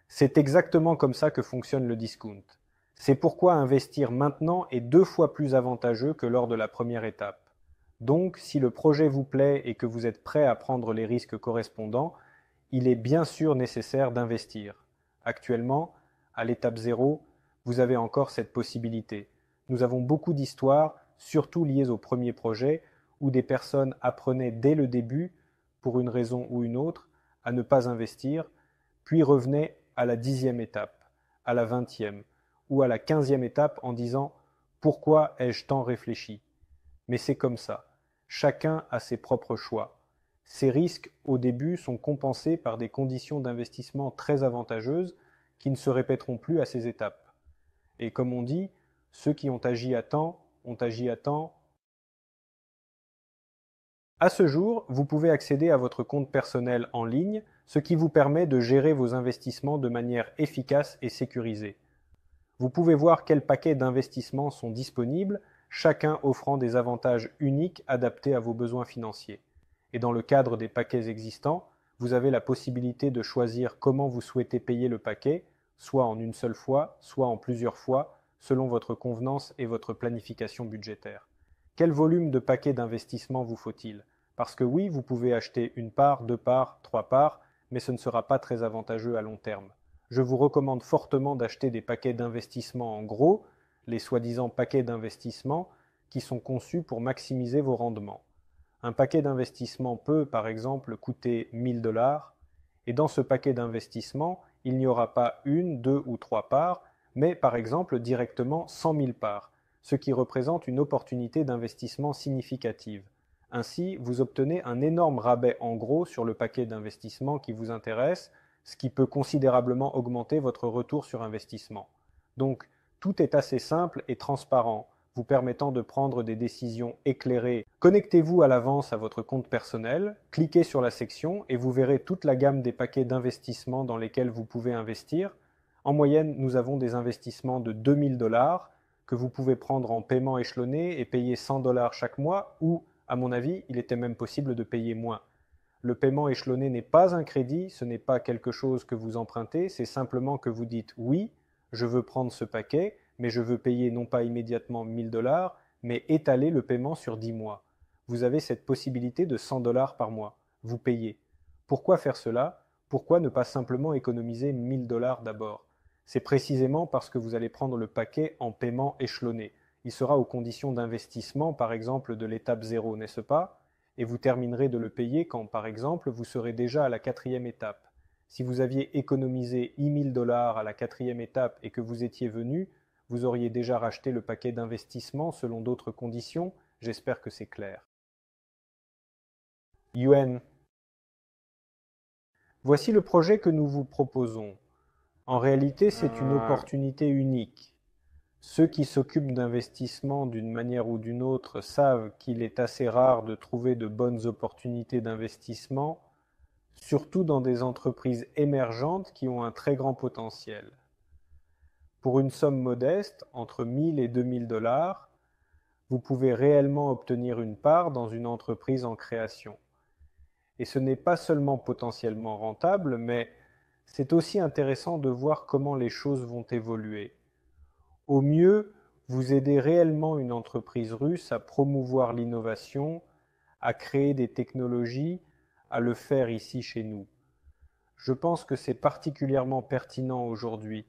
C'est exactement comme ça que fonctionne le discount. C'est pourquoi investir maintenant est 2 fois plus avantageux que lors de la première étape. Donc, si le projet vous plaît et que vous êtes prêt à prendre les risques correspondants, il est bien sûr nécessaire d'investir. Actuellement, à l'étape 0, vous avez encore cette possibilité. Nous avons beaucoup d'histoires, surtout liées au premier projet, où des personnes apprenaient dès le début, pour une raison ou une autre, à ne pas investir, puis revenaient à la 10e étape, à la 20e ou à la 15e étape en disant « Pourquoi ai-je tant réfléchi ?» Mais c'est comme ça. Chacun a ses propres choix. Ces risques, au début, sont compensés par des conditions d'investissement très avantageuses qui ne se répéteront plus à ces étapes. Et comme on dit, ceux qui ont agi à temps, ont agi à temps. À ce jour, vous pouvez accéder à votre compte personnel en ligne, ce qui vous permet de gérer vos investissements de manière efficace et sécurisée. Vous pouvez voir quels paquets d'investissements sont disponibles, chacun offrant des avantages uniques adaptés à vos besoins financiers. Et dans le cadre des paquets existants, vous avez la possibilité de choisir comment vous souhaitez payer le paquet, soit en une seule fois, soit en plusieurs fois, selon votre convenance et votre planification budgétaire. Quel volume de paquets d'investissement vous faut-il? Parce que oui, vous pouvez acheter une part, 2 parts, 3 parts, mais ce ne sera pas très avantageux à long terme. Je vous recommande fortement d'acheter des paquets d'investissement en gros, les soi-disant paquets d'investissement, qui sont conçus pour maximiser vos rendements. Un paquet d'investissement peut, par exemple, coûter 1000 dollars, et dans ce paquet d'investissement, il n'y aura pas une, 2 ou 3 parts, mais par exemple directement 100 000 parts, ce qui représente une opportunité d'investissement significative. Ainsi, vous obtenez un énorme rabais en gros sur le paquet d'investissement qui vous intéresse, ce qui peut considérablement augmenter votre retour sur investissement. Donc, tout est assez simple et transparent, vous permettant de prendre des décisions éclairées. Connectez-vous à l'avance à votre compte personnel, cliquez sur la section et vous verrez toute la gamme des paquets d'investissement dans lesquels vous pouvez investir. En moyenne, nous avons des investissements de 2000 dollars que vous pouvez prendre en paiement échelonné et payer 100 dollars chaque mois ou, à mon avis, il était même possible de payer moins. Le paiement échelonné n'est pas un crédit, ce n'est pas quelque chose que vous empruntez, c'est simplement que vous dites oui, je veux prendre ce paquet, mais je veux payer non pas immédiatement 1000 dollars, mais étaler le paiement sur 10 mois. Vous avez cette possibilité de 100 dollars par mois. Vous payez. Pourquoi faire cela? Pourquoi ne pas simplement économiser 1000 dollars d'abord? C'est précisément parce que vous allez prendre le paquet en paiement échelonné. Il sera aux conditions d'investissement, par exemple, de l'étape 0, n'est-ce pas? Et vous terminerez de le payer quand, par exemple, vous serez déjà à la 4e étape. Si vous aviez économisé 1000 dollars à la 4e étape et que vous étiez venu, vous auriez déjà racheté le paquet d'investissement selon d'autres conditions. J'espère que c'est clair. Yuan. Voici le projet que nous vous proposons. En réalité, c'est une opportunité unique. Ceux qui s'occupent d'investissement d'une manière ou d'une autre savent qu'il est assez rare de trouver de bonnes opportunités d'investissement, surtout dans des entreprises émergentes qui ont un très grand potentiel. Pour une somme modeste, entre 1000 et 2000 dollars, vous pouvez réellement obtenir une part dans une entreprise en création. Et ce n'est pas seulement potentiellement rentable, mais c'est aussi intéressant de voir comment les choses vont évoluer. Au mieux, vous aidez réellement une entreprise russe à promouvoir l'innovation, à créer des technologies, à le faire ici chez nous. Je pense que c'est particulièrement pertinent aujourd'hui.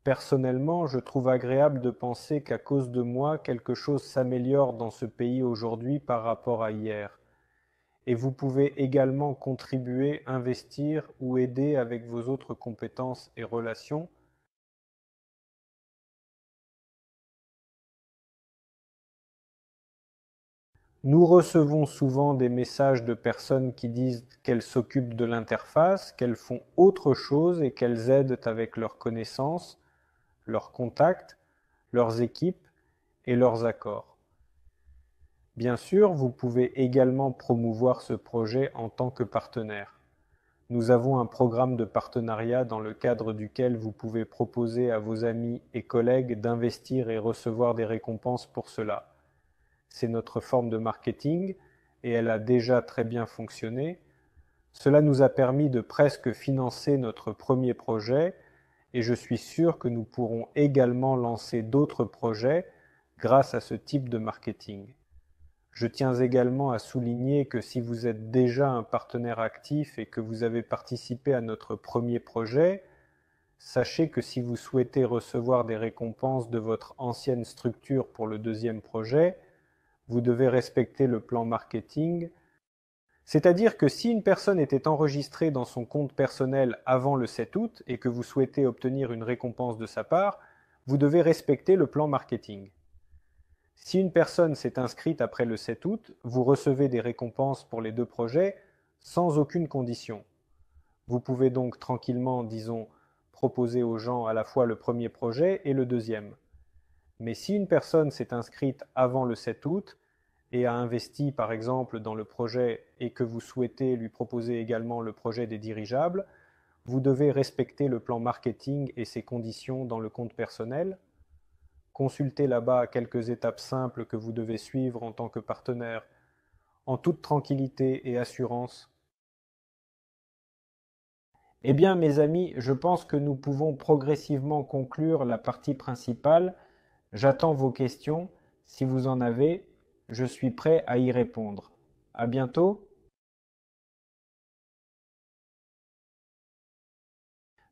Personnellement, je trouve agréable de penser qu'à cause de moi, quelque chose s'améliore dans ce pays aujourd'hui par rapport à hier. Et vous pouvez également contribuer, investir ou aider avec vos autres compétences et relations. Nous recevons souvent des messages de personnes qui disent qu'elles s'occupent de l'interface, qu'elles font autre chose et qu'elles aident avec leurs connaissances, leurs contacts, leurs équipes et leurs accords. Bien sûr, vous pouvez également promouvoir ce projet en tant que partenaire. Nous avons un programme de partenariat dans le cadre duquel vous pouvez proposer à vos amis et collègues d'investir et recevoir des récompenses pour cela. C'est notre forme de marketing et elle a déjà très bien fonctionné. Cela nous a permis de presque financer notre premier projet et je suis sûr que nous pourrons également lancer d'autres projets grâce à ce type de marketing. Je tiens également à souligner que si vous êtes déjà un partenaire actif et que vous avez participé à notre premier projet, sachez que si vous souhaitez recevoir des récompenses de votre ancienne structure pour le deuxième projet, vous devez respecter le plan marketing. C'est-à-dire que si une personne était enregistrée dans son compte personnel avant le 7 août et que vous souhaitez obtenir une récompense de sa part, vous devez respecter le plan marketing. Si une personne s'est inscrite après le 7 août, vous recevez des récompenses pour les deux projets sans aucune condition. Vous pouvez donc tranquillement, disons, proposer aux gens à la fois le premier projet et le deuxième. Mais si une personne s'est inscrite avant le 7 août et a investi par exemple dans le projet et que vous souhaitez lui proposer également le projet des dirigeables, vous devez respecter le plan marketing et ses conditions dans le compte personnel. Consultez là-bas quelques étapes simples que vous devez suivre en tant que partenaire, en toute tranquillité et assurance. Eh bien, mes amis, je pense que nous pouvons progressivement conclure la partie principale. J'attends vos questions. Si vous en avez, je suis prêt à y répondre. À bientôt.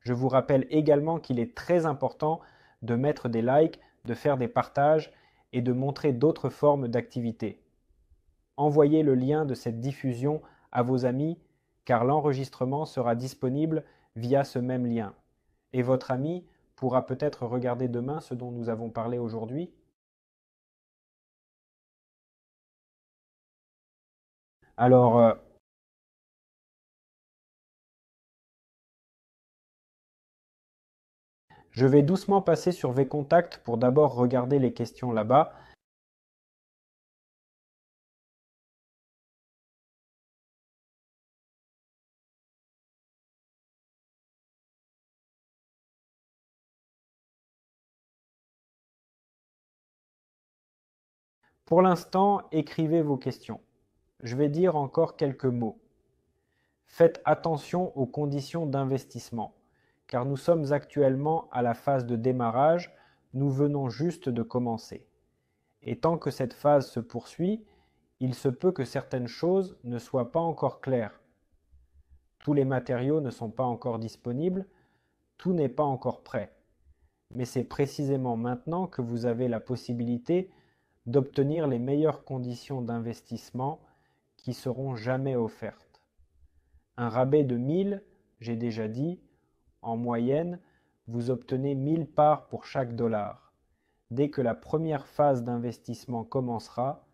Je vous rappelle également qu'il est très important de mettre des likes, de faire des partages et de montrer d'autres formes d'activité. Envoyez le lien de cette diffusion à vos amis car l'enregistrement sera disponible via ce même lien. Et votre ami pourra peut-être regarder demain ce dont nous avons parlé aujourd'hui. Alors, je vais doucement passer sur mes contacts pour d'abord regarder les questions là-bas. Pour l'instant, écrivez vos questions. Je vais dire encore quelques mots. Faites attention aux conditions d'investissement, car nous sommes actuellement à la phase de démarrage, nous venons juste de commencer. Et tant que cette phase se poursuit, il se peut que certaines choses ne soient pas encore claires. Tous les matériaux ne sont pas encore disponibles, tout n'est pas encore prêt. Mais c'est précisément maintenant que vous avez la possibilité d'obtenir les meilleures conditions d'investissement qui seront jamais offertes. Un rabais de 1000, j'ai déjà dit, en moyenne, vous obtenez 1000 parts pour chaque dollar. Dès que la première phase d'investissement commencera,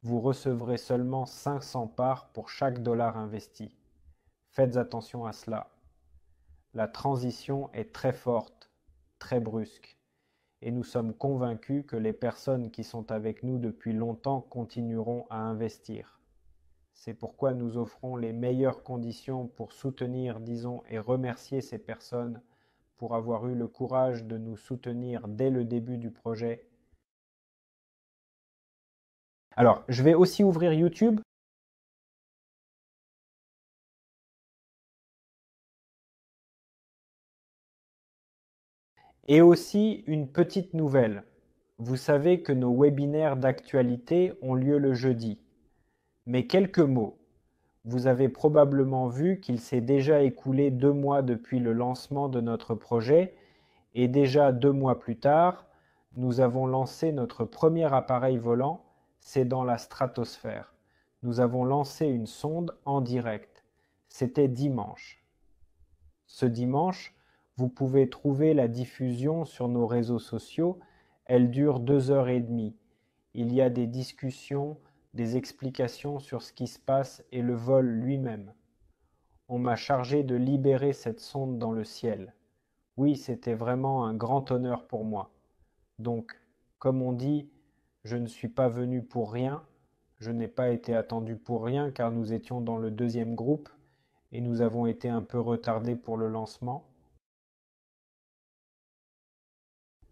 vous recevrez seulement 500 parts pour chaque dollar investi. Faites attention à cela. La transition est très forte, très brusque, et nous sommes convaincus que les personnes qui sont avec nous depuis longtemps continueront à investir. C'est pourquoi nous offrons les meilleures conditions pour soutenir, disons, et remercier ces personnes pour avoir eu le courage de nous soutenir dès le début du projet. Alors, je vais aussi ouvrir YouTube. Et aussi une petite nouvelle. Vous savez que nos webinaires d'actualité ont lieu le jeudi. Mais quelques mots. Vous avez probablement vu qu'il s'est déjà écoulé 2 mois depuis le lancement de notre projet et déjà 2 mois plus tard, nous avons lancé notre premier appareil volant, c'est dans la stratosphère. Nous avons lancé une sonde en direct. C'était dimanche. Ce dimanche, vous pouvez trouver la diffusion sur nos réseaux sociaux. Elle dure 2 heures et demie. Il y a des discussions, des explications sur ce qui se passe et le vol lui-même. On m'a chargé de libérer cette sonde dans le ciel. Oui, c'était vraiment un grand honneur pour moi. Donc, comme on dit, je ne suis pas venu pour rien, je n'ai pas été attendu pour rien car nous étions dans le deuxième groupe et nous avons été un peu retardés pour le lancement.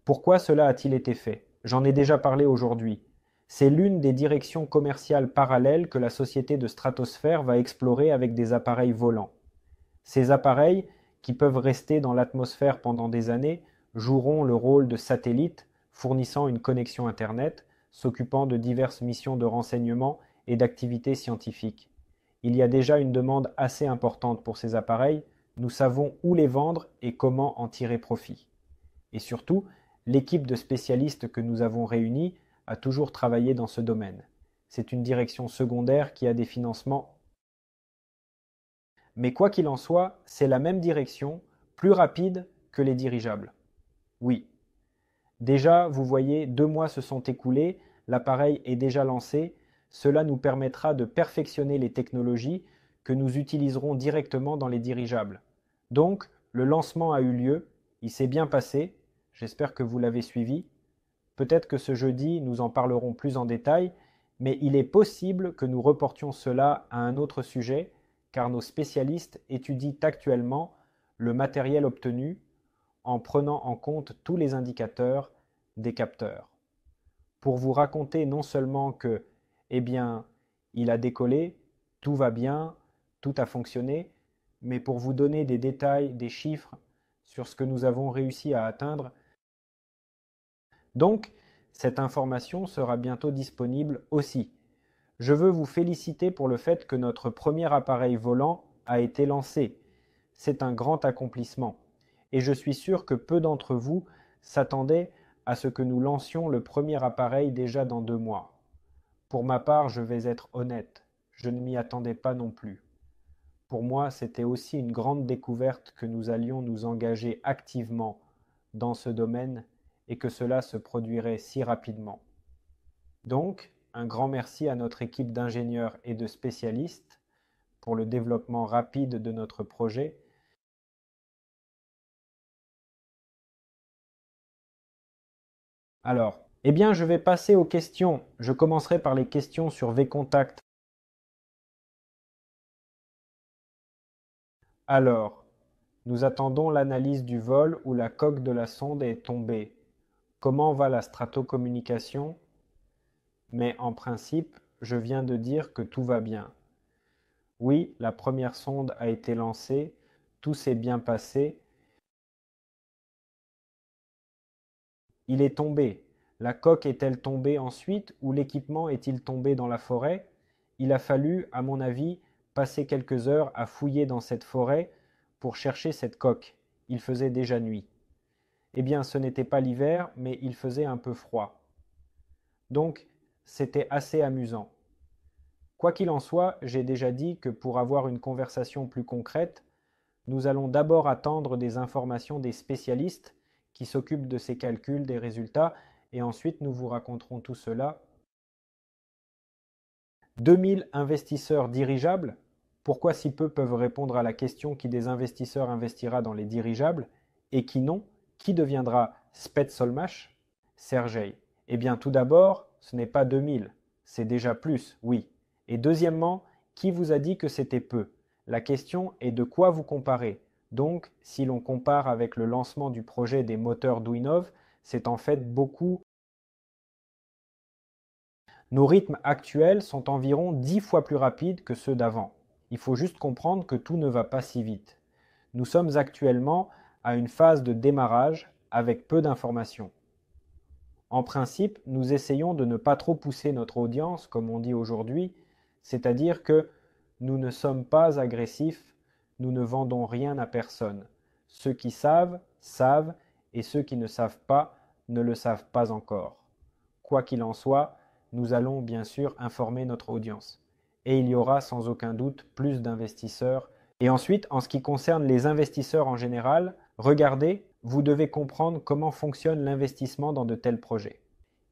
Pourquoi cela a-t-il été fait? J'en ai déjà parlé aujourd'hui. C'est l'une des directions commerciales parallèles que la société de stratosphère va explorer avec des appareils volants. Ces appareils, qui peuvent rester dans l'atmosphère pendant des années, joueront le rôle de satellites, fournissant une connexion Internet, s'occupant de diverses missions de renseignement et d'activités scientifiques. Il y a déjà une demande assez importante pour ces appareils, nous savons où les vendre et comment en tirer profit. Et surtout, l'équipe de spécialistes que nous avons réunie a toujours travaillé dans ce domaine. C'est une direction secondaire qui a des financements. Mais quoi qu'il en soit, c'est la même direction, plus rapide que les dirigeables. Oui. Déjà, vous voyez, 2 mois se sont écoulés, l'appareil est déjà lancé. Cela nous permettra de perfectionner les technologies que nous utiliserons directement dans les dirigeables. Donc, le lancement a eu lieu, il s'est bien passé, j'espère que vous l'avez suivi. Peut-être que ce jeudi, nous en parlerons plus en détail, mais il est possible que nous reportions cela à un autre sujet, car nos spécialistes étudient actuellement le matériel obtenu en prenant en compte tous les indicateurs des capteurs. Pour vous raconter non seulement que, eh bien, il a décollé, tout va bien, tout a fonctionné, mais pour vous donner des détails, des chiffres sur ce que nous avons réussi à atteindre. Donc, cette information sera bientôt disponible aussi. Je veux vous féliciter pour le fait que notre premier appareil volant a été lancé. C'est un grand accomplissement. Et je suis sûr que peu d'entre vous s'attendaient à ce que nous lancions le premier appareil déjà dans 2 mois. Pour ma part, je vais être honnête, je ne m'y attendais pas non plus. Pour moi, c'était aussi une grande découverte que nous allions nous engager activement dans ce domaine et que cela se produirait si rapidement. Donc, un grand merci à notre équipe d'ingénieurs et de spécialistes pour le développement rapide de notre projet. Alors, eh bien, je vais passer aux questions. Je commencerai par les questions sur VContact. Alors, nous attendons l'analyse du vol où la coque de la sonde est tombée. Comment va la stratocommunication? Mais en principe, je viens de dire que tout va bien. Oui, la première sonde a été lancée, tout s'est bien passé. Il est tombé. La coque est-elle tombée ensuite ou l'équipement est-il tombé dans la forêt? Il a fallu, à mon avis, passer quelques heures à fouiller dans cette forêt pour chercher cette coque. Il faisait déjà nuit. Eh bien, ce n'était pas l'hiver, mais il faisait un peu froid. Donc, c'était assez amusant. Quoi qu'il en soit, j'ai déjà dit que pour avoir une conversation plus concrète, nous allons d'abord attendre des informations des spécialistes qui s'occupent de ces calculs, des résultats, et ensuite nous vous raconterons tout cela. 2000 investisseurs dirigeables? Pourquoi si peu peuvent répondre à la question qui des investisseurs investira dans les dirigeables et qui non? Qui deviendra Spetsolmash? Sergei. Eh bien tout d'abord, ce n'est pas 2000, c'est déjà plus, oui. Et deuxièmement, qui vous a dit que c'était peu? La question est de quoi vous comparez. Donc, si l'on compare avec le lancement du projet des moteurs Dwinov, c'est en fait beaucoup. Nos rythmes actuels sont environ 10 fois plus rapides que ceux d'avant. Il faut juste comprendre que tout ne va pas si vite. Nous sommes actuellement à une phase de démarrage avec peu d'informations. En principe, nous essayons de ne pas trop pousser notre audience, comme on dit aujourd'hui, c'est-à-dire que nous ne sommes pas agressifs, nous ne vendons rien à personne. Ceux qui savent, savent, et ceux qui ne savent pas, ne le savent pas encore. Quoi qu'il en soit, nous allons bien sûr informer notre audience. Et il y aura sans aucun doute plus d'investisseurs. Et ensuite, en ce qui concerne les investisseurs en général, regardez, vous devez comprendre comment fonctionne l'investissement dans de tels projets.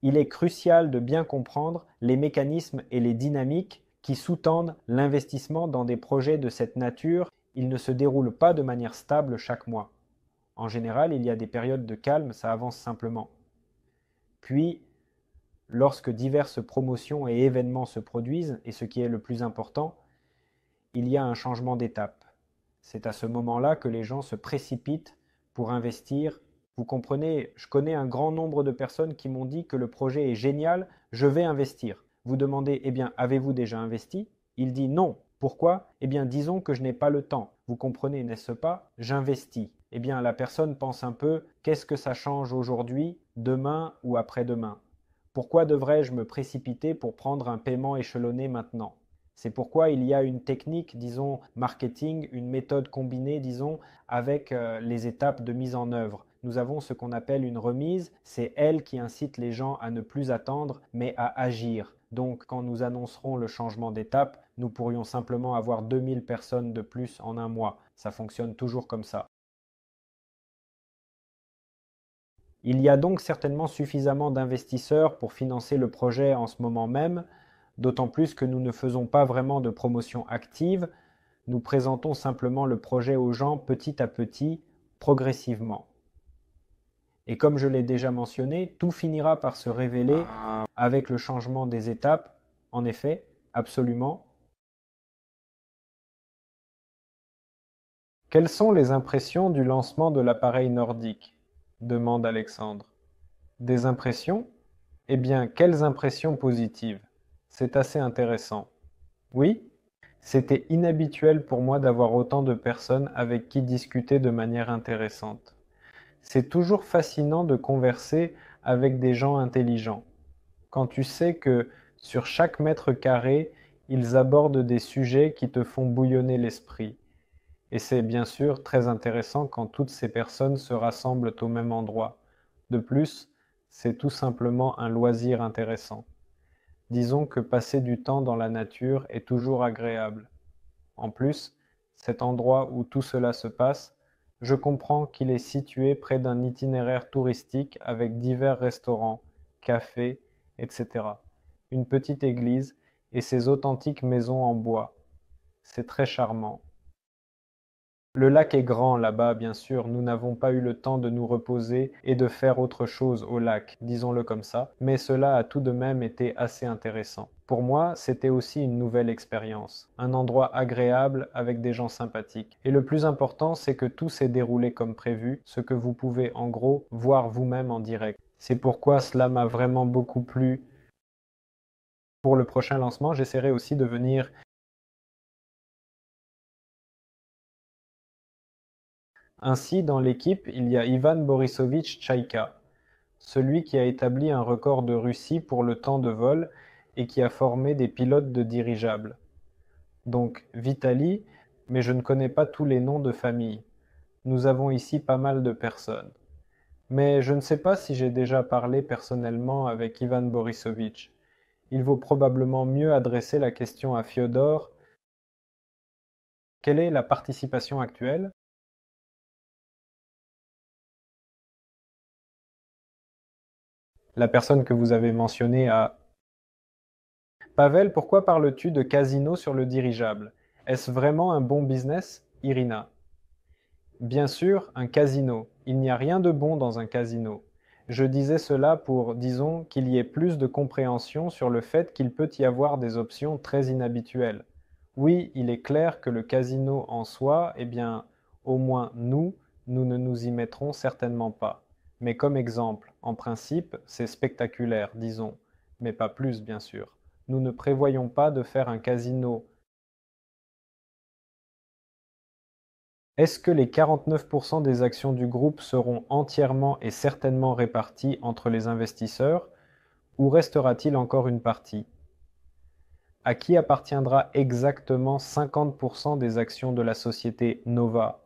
Il est crucial de bien comprendre les mécanismes et les dynamiques qui sous-tendent l'investissement dans des projets de cette nature. Ils ne se déroulent pas de manière stable chaque mois. En général, il y a des périodes de calme, ça avance simplement. Puis, lorsque diverses promotions et événements se produisent, et ce qui est le plus important, il y a un changement d'étape. C'est à ce moment-là que les gens se précipitent pour investir. Vous comprenez, je connais un grand nombre de personnes qui m'ont dit que le projet est génial, je vais investir. Vous demandez, eh bien, avez-vous déjà investi? Il dit non. Pourquoi? Eh bien, disons que je n'ai pas le temps. Vous comprenez, n'est-ce pas? J'investis. Eh bien, la personne pense un peu, qu'est-ce que ça change aujourd'hui, demain ou après-demain? Pourquoi devrais-je me précipiter pour prendre un paiement échelonné maintenant? C'est pourquoi il y a une technique, disons, marketing, une méthode combinée, disons, avec les étapes de mise en œuvre. Nous avons ce qu'on appelle une remise, c'est elle qui incite les gens à ne plus attendre, mais à agir. Donc, quand nous annoncerons le changement d'étape, nous pourrions simplement avoir 2000 personnes de plus en un mois. Ça fonctionne toujours comme ça. Il y a donc certainement suffisamment d'investisseurs pour financer le projet en ce moment même, d'autant plus que nous ne faisons pas vraiment de promotion active, nous présentons simplement le projet aux gens petit à petit, progressivement. Et comme je l'ai déjà mentionné, tout finira par se révéler avec le changement des étapes. En effet, absolument. Quelles sont les impressions du lancement de l'appareil nordique? Demande Alexandre. Des impressions? Eh bien, quelles impressions positives? C'est assez intéressant. Oui, c'était inhabituel pour moi d'avoir autant de personnes avec qui discuter de manière intéressante. C'est toujours fascinant de converser avec des gens intelligents. Quand tu sais que sur chaque mètre carré, ils abordent des sujets qui te font bouillonner l'esprit. Et c'est bien sûr très intéressant quand toutes ces personnes se rassemblent au même endroit. De plus, c'est tout simplement un loisir intéressant. Disons que passer du temps dans la nature est toujours agréable. En plus, cet endroit où tout cela se passe, je comprends qu'il est situé près d'un itinéraire touristique avec divers restaurants, cafés, etc. Une petite église et ses authentiques maisons en bois. C'est très charmant. Le lac est grand là-bas, bien sûr, nous n'avons pas eu le temps de nous reposer et de faire autre chose au lac, disons-le comme ça, mais cela a tout de même été assez intéressant. Pour moi, c'était aussi une nouvelle expérience, un endroit agréable avec des gens sympathiques. Et le plus important, c'est que tout s'est déroulé comme prévu, ce que vous pouvez en gros voir vous-même en direct. C'est pourquoi cela m'a vraiment beaucoup plu. Pour le prochain lancement, j'essaierai aussi de venir. Ainsi, dans l'équipe, il y a Ivan Borisovitch Tchaïka, celui qui a établi un record de Russie pour le temps de vol et qui a formé des pilotes de dirigeables. Donc Vitali, mais je ne connais pas tous les noms de famille. Nous avons ici pas mal de personnes. Mais je ne sais pas si j'ai déjà parlé personnellement avec Ivan Borisovitch. Il vaut probablement mieux adresser la question à Fyodor. Quelle est la participation actuelle? La personne que vous avez mentionnée a. Pavel, pourquoi parles-tu de casino sur le dirigeable? Est-ce vraiment un bon business, Irina? Bien sûr, un casino. Il n'y a rien de bon dans un casino. Je disais cela pour, disons, qu'il y ait plus de compréhension sur le fait qu'il peut y avoir des options très inhabituelles. Oui, il est clair que le casino en soi, eh bien, au moins nous ne nous y mettrons certainement pas. Mais comme exemple, en principe, c'est spectaculaire, disons, mais pas plus, bien sûr. Nous ne prévoyons pas de faire un casino. Est-ce que les 49% des actions du groupe seront entièrement et certainement réparties entre les investisseurs, ou restera-t-il encore une partie? À qui appartiendra exactement 50% des actions de la société Nova?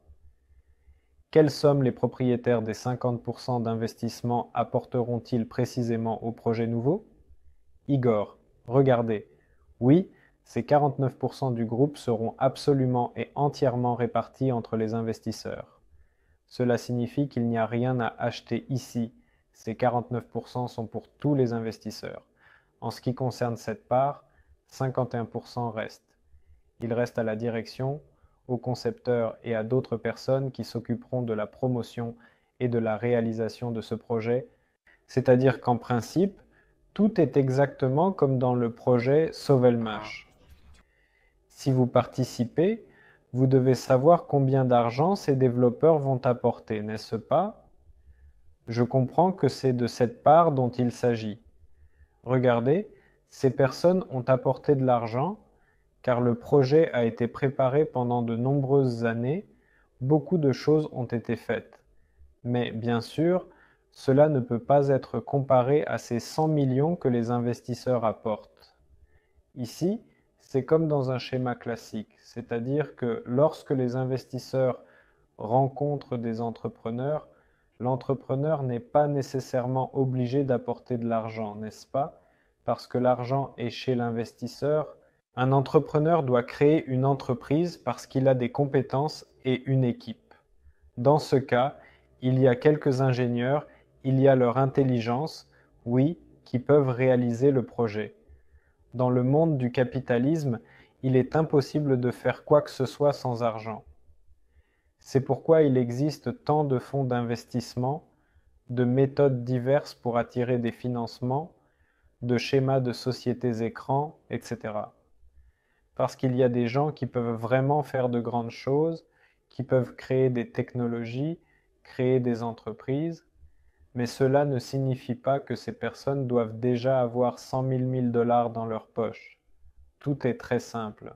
Quelles sommes les propriétaires des 50% d'investissement apporteront-ils précisément au projet nouveau? Igor, regardez. Oui, ces 49% du groupe seront absolument et entièrement répartis entre les investisseurs. Cela signifie qu'il n'y a rien à acheter ici. Ces 49% sont pour tous les investisseurs. En ce qui concerne cette part, 51% reste. Il reste à la direction, aux concepteurs et à d'autres personnes qui s'occuperont de la promotion et de la réalisation de ce projet, c'est-à-dire qu'en principe, tout est exactement comme dans le projet Sovelmash. Si vous participez, vous devez savoir combien d'argent ces développeurs vont apporter, n'est-ce pas? Je comprends que c'est de cette part dont il s'agit. Regardez, ces personnes ont apporté de l'argent car le projet a été préparé pendant de nombreuses années, beaucoup de choses ont été faites. Mais bien sûr, cela ne peut pas être comparé à ces 100 millions que les investisseurs apportent. Ici, c'est comme dans un schéma classique, c'est-à-dire que lorsque les investisseurs rencontrent des entrepreneurs, l'entrepreneur n'est pas nécessairement obligé d'apporter de l'argent, n'est-ce pas? Parce que l'argent est chez l'investisseur. Un entrepreneur doit créer une entreprise parce qu'il a des compétences et une équipe. Dans ce cas, il y a quelques ingénieurs, il y a leur intelligence, oui, qui peuvent réaliser le projet. Dans le monde du capitalisme, il est impossible de faire quoi que ce soit sans argent. C'est pourquoi il existe tant de fonds d'investissement, de méthodes diverses pour attirer des financements, de schémas de sociétés écrans, etc. Parce qu'il y a des gens qui peuvent vraiment faire de grandes choses, qui peuvent créer des technologies, créer des entreprises, mais cela ne signifie pas que ces personnes doivent déjà avoir 100 000 dollars dans leur poche. Tout est très simple.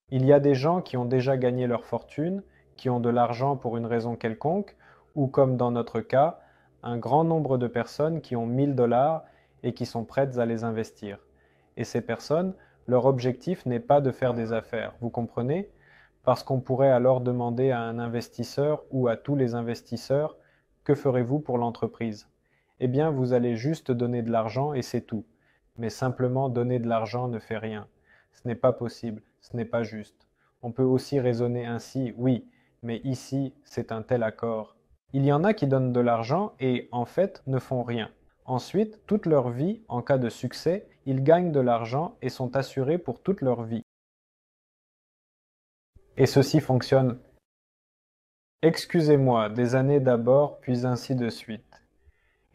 Il y a des gens qui ont déjà gagné leur fortune, qui ont de l'argent pour une raison quelconque, ou comme dans notre cas, un grand nombre de personnes qui ont 1000 dollars et qui sont prêtes à les investir. Et ces personnes, leur objectif n'est pas de faire des affaires, vous comprenez? Parce qu'on pourrait alors demander à un investisseur ou à tous les investisseurs, que ferez-vous pour l'entreprise? Eh bien, vous allez juste donner de l'argent et c'est tout. Mais simplement donner de l'argent ne fait rien. Ce n'est pas possible, ce n'est pas juste. On peut aussi raisonner ainsi, oui, mais ici, c'est un tel accord. Il y en a qui donnent de l'argent et, en fait, ne font rien. Ensuite, toute leur vie, en cas de succès, ils gagnent de l'argent et sont assurés pour toute leur vie. Et ceci fonctionne. Excusez-moi, des années d'abord, puis ainsi de suite.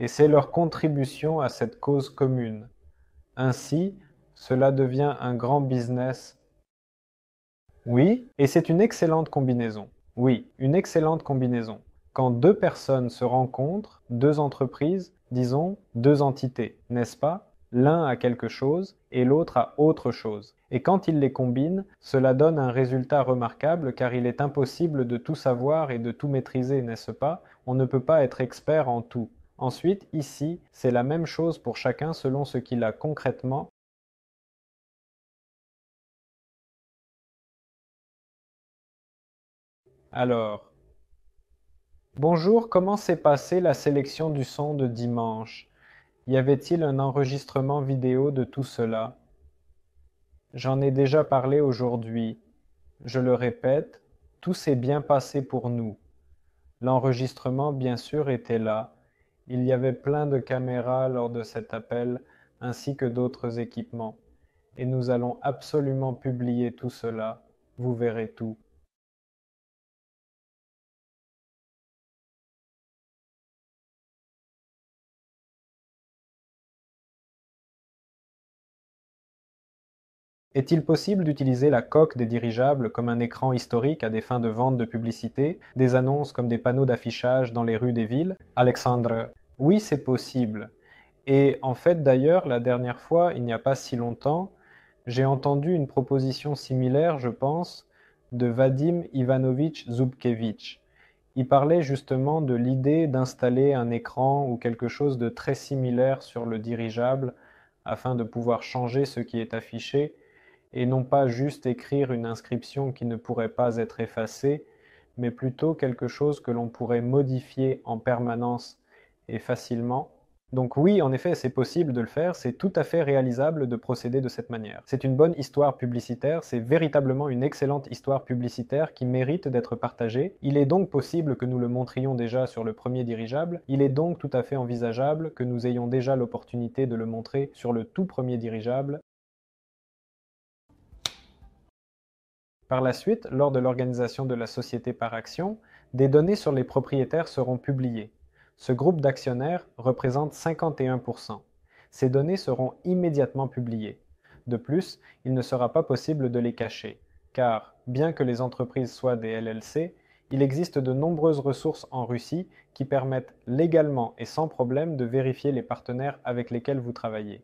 Et c'est leur contribution à cette cause commune. Ainsi, cela devient un grand business. Oui, et c'est une excellente combinaison. Oui, une excellente combinaison. Quand deux personnes se rencontrent, deux entreprises, disons deux entités, n'est-ce pas? L'un a quelque chose et l'autre a autre chose. Et quand ils les combinent, cela donne un résultat remarquable car il est impossible de tout savoir et de tout maîtriser, n'est-ce pas? On ne peut pas être expert en tout. Ensuite, ici, c'est la même chose pour chacun selon ce qu'il a concrètement. Alors, bonjour, comment s'est passée la sélection du son de dimanche? Y avait-il un enregistrement vidéo de tout cela? J'en ai déjà parlé aujourd'hui. Je le répète, tout s'est bien passé pour nous. L'enregistrement, bien sûr, était là. Il y avait plein de caméras lors de cet appel, ainsi que d'autres équipements. Et nous allons absolument publier tout cela. Vous verrez tout. Est-il possible d'utiliser la coque des dirigeables comme un écran historique à des fins de vente de publicité, des annonces comme des panneaux d'affichage dans les rues des villes? Alexandre, oui, c'est possible. Et en fait, d'ailleurs, la dernière fois, il n'y a pas si longtemps, j'ai entendu une proposition similaire, je pense, de Vadim Ivanovitch Zubkevich. Il parlait justement de l'idée d'installer un écran ou quelque chose de très similaire sur le dirigeable afin de pouvoir changer ce qui est affiché et non pas juste écrire une inscription qui ne pourrait pas être effacée, mais plutôt quelque chose que l'on pourrait modifier en permanence et facilement. Donc oui, en effet, c'est possible de le faire, c'est tout à fait réalisable de procéder de cette manière. C'est une bonne histoire publicitaire, c'est véritablement une excellente histoire publicitaire qui mérite d'être partagée. Il est donc possible que nous le montrions déjà sur le premier dirigeable, il est donc tout à fait envisageable que nous ayons déjà l'opportunité de le montrer sur le tout premier dirigeable. Par la suite, lors de l'organisation de la société par actions, des données sur les propriétaires seront publiées. Ce groupe d'actionnaires représente 51%. Ces données seront immédiatement publiées. De plus, il ne sera pas possible de les cacher, car, bien que les entreprises soient des LLC, il existe de nombreuses ressources en Russie qui permettent légalement et sans problème de vérifier les partenaires avec lesquels vous travaillez.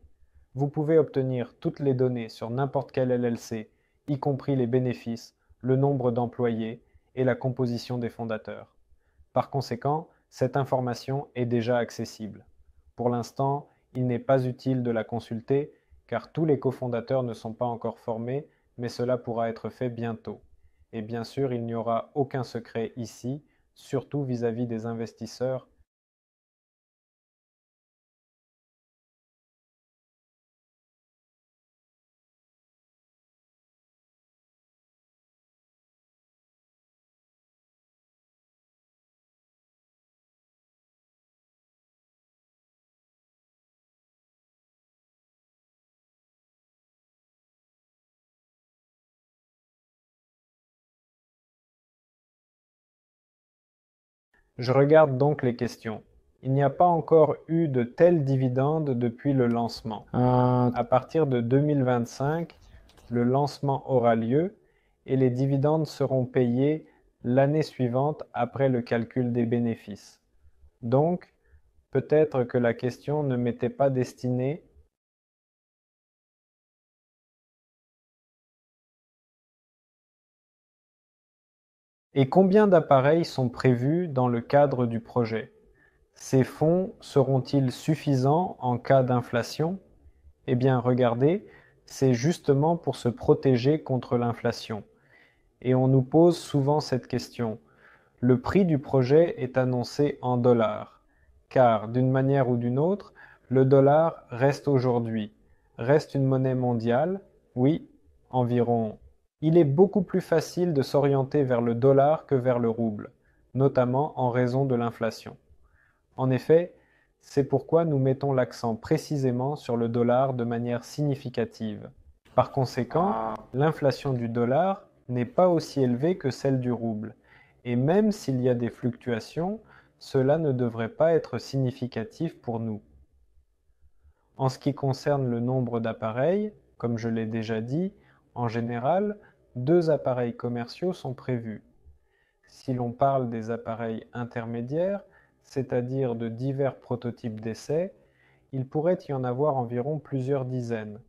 Vous pouvez obtenir toutes les données sur n'importe quel LLC, y compris les bénéfices, le nombre d'employés et la composition des fondateurs. Par conséquent, cette information est déjà accessible. Pour l'instant, il n'est pas utile de la consulter car tous les cofondateurs ne sont pas encore formés, mais cela pourra être fait bientôt. Et bien sûr, il n'y aura aucun secret ici, surtout vis-à-vis des investisseurs. Je regarde donc les questions. Il n'y a pas encore eu de tels dividendes depuis le lancement. À partir de 2025, le lancement aura lieu et les dividendes seront payés l'année suivante après le calcul des bénéfices. Donc, peut-être que la question ne m'était pas destinée. Et combien d'appareils sont prévus dans le cadre du projet? Ces fonds seront-ils suffisants en cas d'inflation? Eh bien, regardez, c'est justement pour se protéger contre l'inflation. Et on nous pose souvent cette question. Le prix du projet est annoncé en dollars, car d'une manière ou d'une autre, le dollar reste aujourd'hui, reste une monnaie mondiale, oui, environ. Il est beaucoup plus facile de s'orienter vers le dollar que vers le rouble, notamment en raison de l'inflation. En effet, c'est pourquoi nous mettons l'accent précisément sur le dollar de manière significative. Par conséquent, l'inflation du dollar n'est pas aussi élevée que celle du rouble, et même s'il y a des fluctuations, cela ne devrait pas être significatif pour nous. En ce qui concerne le nombre d'appareils, comme je l'ai déjà dit, en général, 2 appareils commerciaux sont prévus. Si l'on parle des appareils intermédiaires, c'est-à-dire de divers prototypes d'essai, il pourrait y en avoir environ plusieurs dizaines.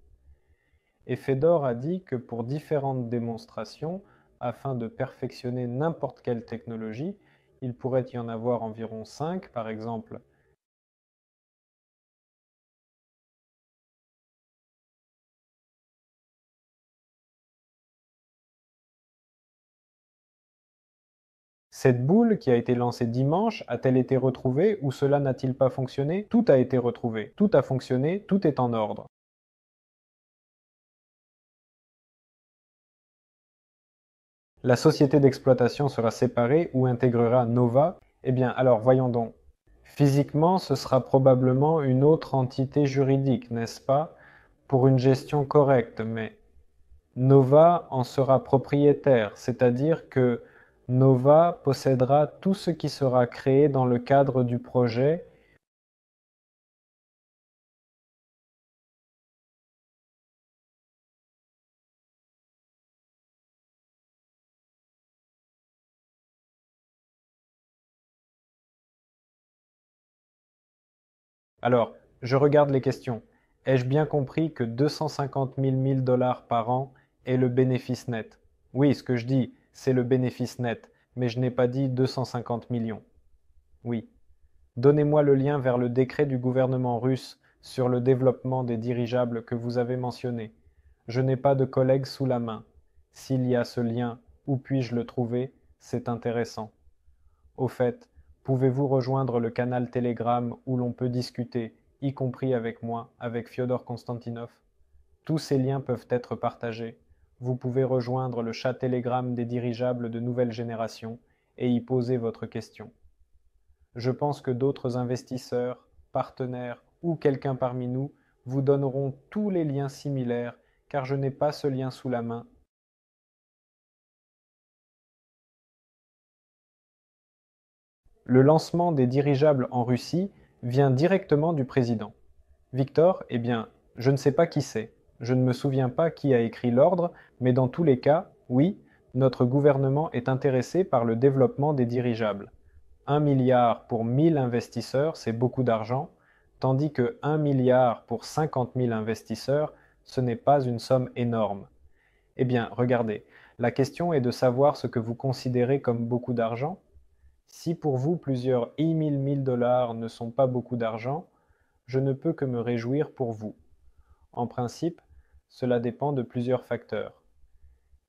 Et Fedor a dit que pour différentes démonstrations, afin de perfectionner n'importe quelle technologie, il pourrait y en avoir environ 5 par exemple. Cette boule qui a été lancée dimanche a-t-elle été retrouvée ou cela n'a-t-il pas fonctionné? Tout a été retrouvé, tout a fonctionné, tout est en ordre. La société d'exploitation sera séparée ou intégrera Nova? Eh bien, alors voyons donc. Physiquement, ce sera probablement une autre entité juridique, n'est-ce pas? Pour une gestion correcte, mais Nova en sera propriétaire, c'est-à-dire que Nova possédera tout ce qui sera créé dans le cadre du projet. Alors, je regarde les questions. Ai-je bien compris que 250 000 $1000 par an est le bénéfice net? Oui, ce que je dis, c'est le bénéfice net, mais je n'ai pas dit 250 millions. Oui. Donnez-moi le lien vers le décret du gouvernement russe sur le développement des dirigeables que vous avez mentionné. Je n'ai pas de collègues sous la main. S'il y a ce lien, où puis-je le trouver? C'est intéressant. Au fait, pouvez-vous rejoindre le canal Telegram où l'on peut discuter, y compris avec moi, avec Fyodor Konstantinov? Tous ces liens peuvent être partagés. Vous pouvez rejoindre le chat Telegram des dirigeables de nouvelle génération et y poser votre question. Je pense que d'autres investisseurs, partenaires ou quelqu'un parmi nous vous donneront tous les liens similaires car je n'ai pas ce lien sous la main. Le lancement des dirigeables en Russie vient directement du président. Victor, eh bien, je ne sais pas qui c'est. Je ne me souviens pas qui a écrit l'ordre, mais dans tous les cas, oui, notre gouvernement est intéressé par le développement des dirigeables. 1 milliard pour 1000 investisseurs, c'est beaucoup d'argent, tandis que 1 milliard pour 50 000 investisseurs, ce n'est pas une somme énorme. Eh bien, regardez, la question est de savoir ce que vous considérez comme beaucoup d'argent. Si pour vous plusieurs $1000 ne sont pas beaucoup d'argent, je ne peux que me réjouir pour vous. En principe, cela dépend de plusieurs facteurs.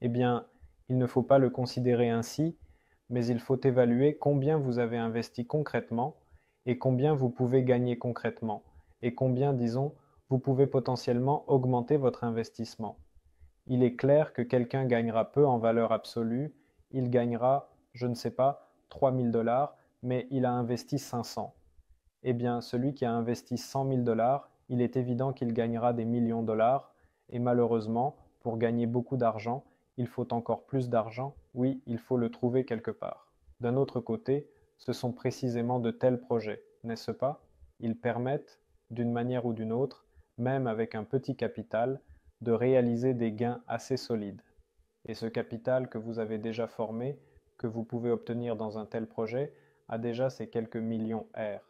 Eh bien, il ne faut pas le considérer ainsi, mais il faut évaluer combien vous avez investi concrètement et combien vous pouvez gagner concrètement et combien, disons, vous pouvez potentiellement augmenter votre investissement. Il est clair que quelqu'un gagnera peu en valeur absolue, il gagnera, je ne sais pas, 3000 $, mais il a investi 500. Eh bien, celui qui a investi 100 000 $, il est évident qu'il gagnera des millions de dollars, et malheureusement, pour gagner beaucoup d'argent, il faut encore plus d'argent, oui, il faut le trouver quelque part. D'un autre côté, ce sont précisément de tels projets, n'est-ce pas? Ils permettent, d'une manière ou d'une autre, même avec un petit capital, de réaliser des gains assez solides. Et ce capital que vous avez déjà formé, que vous pouvez obtenir dans un tel projet, a déjà ces quelques millions R.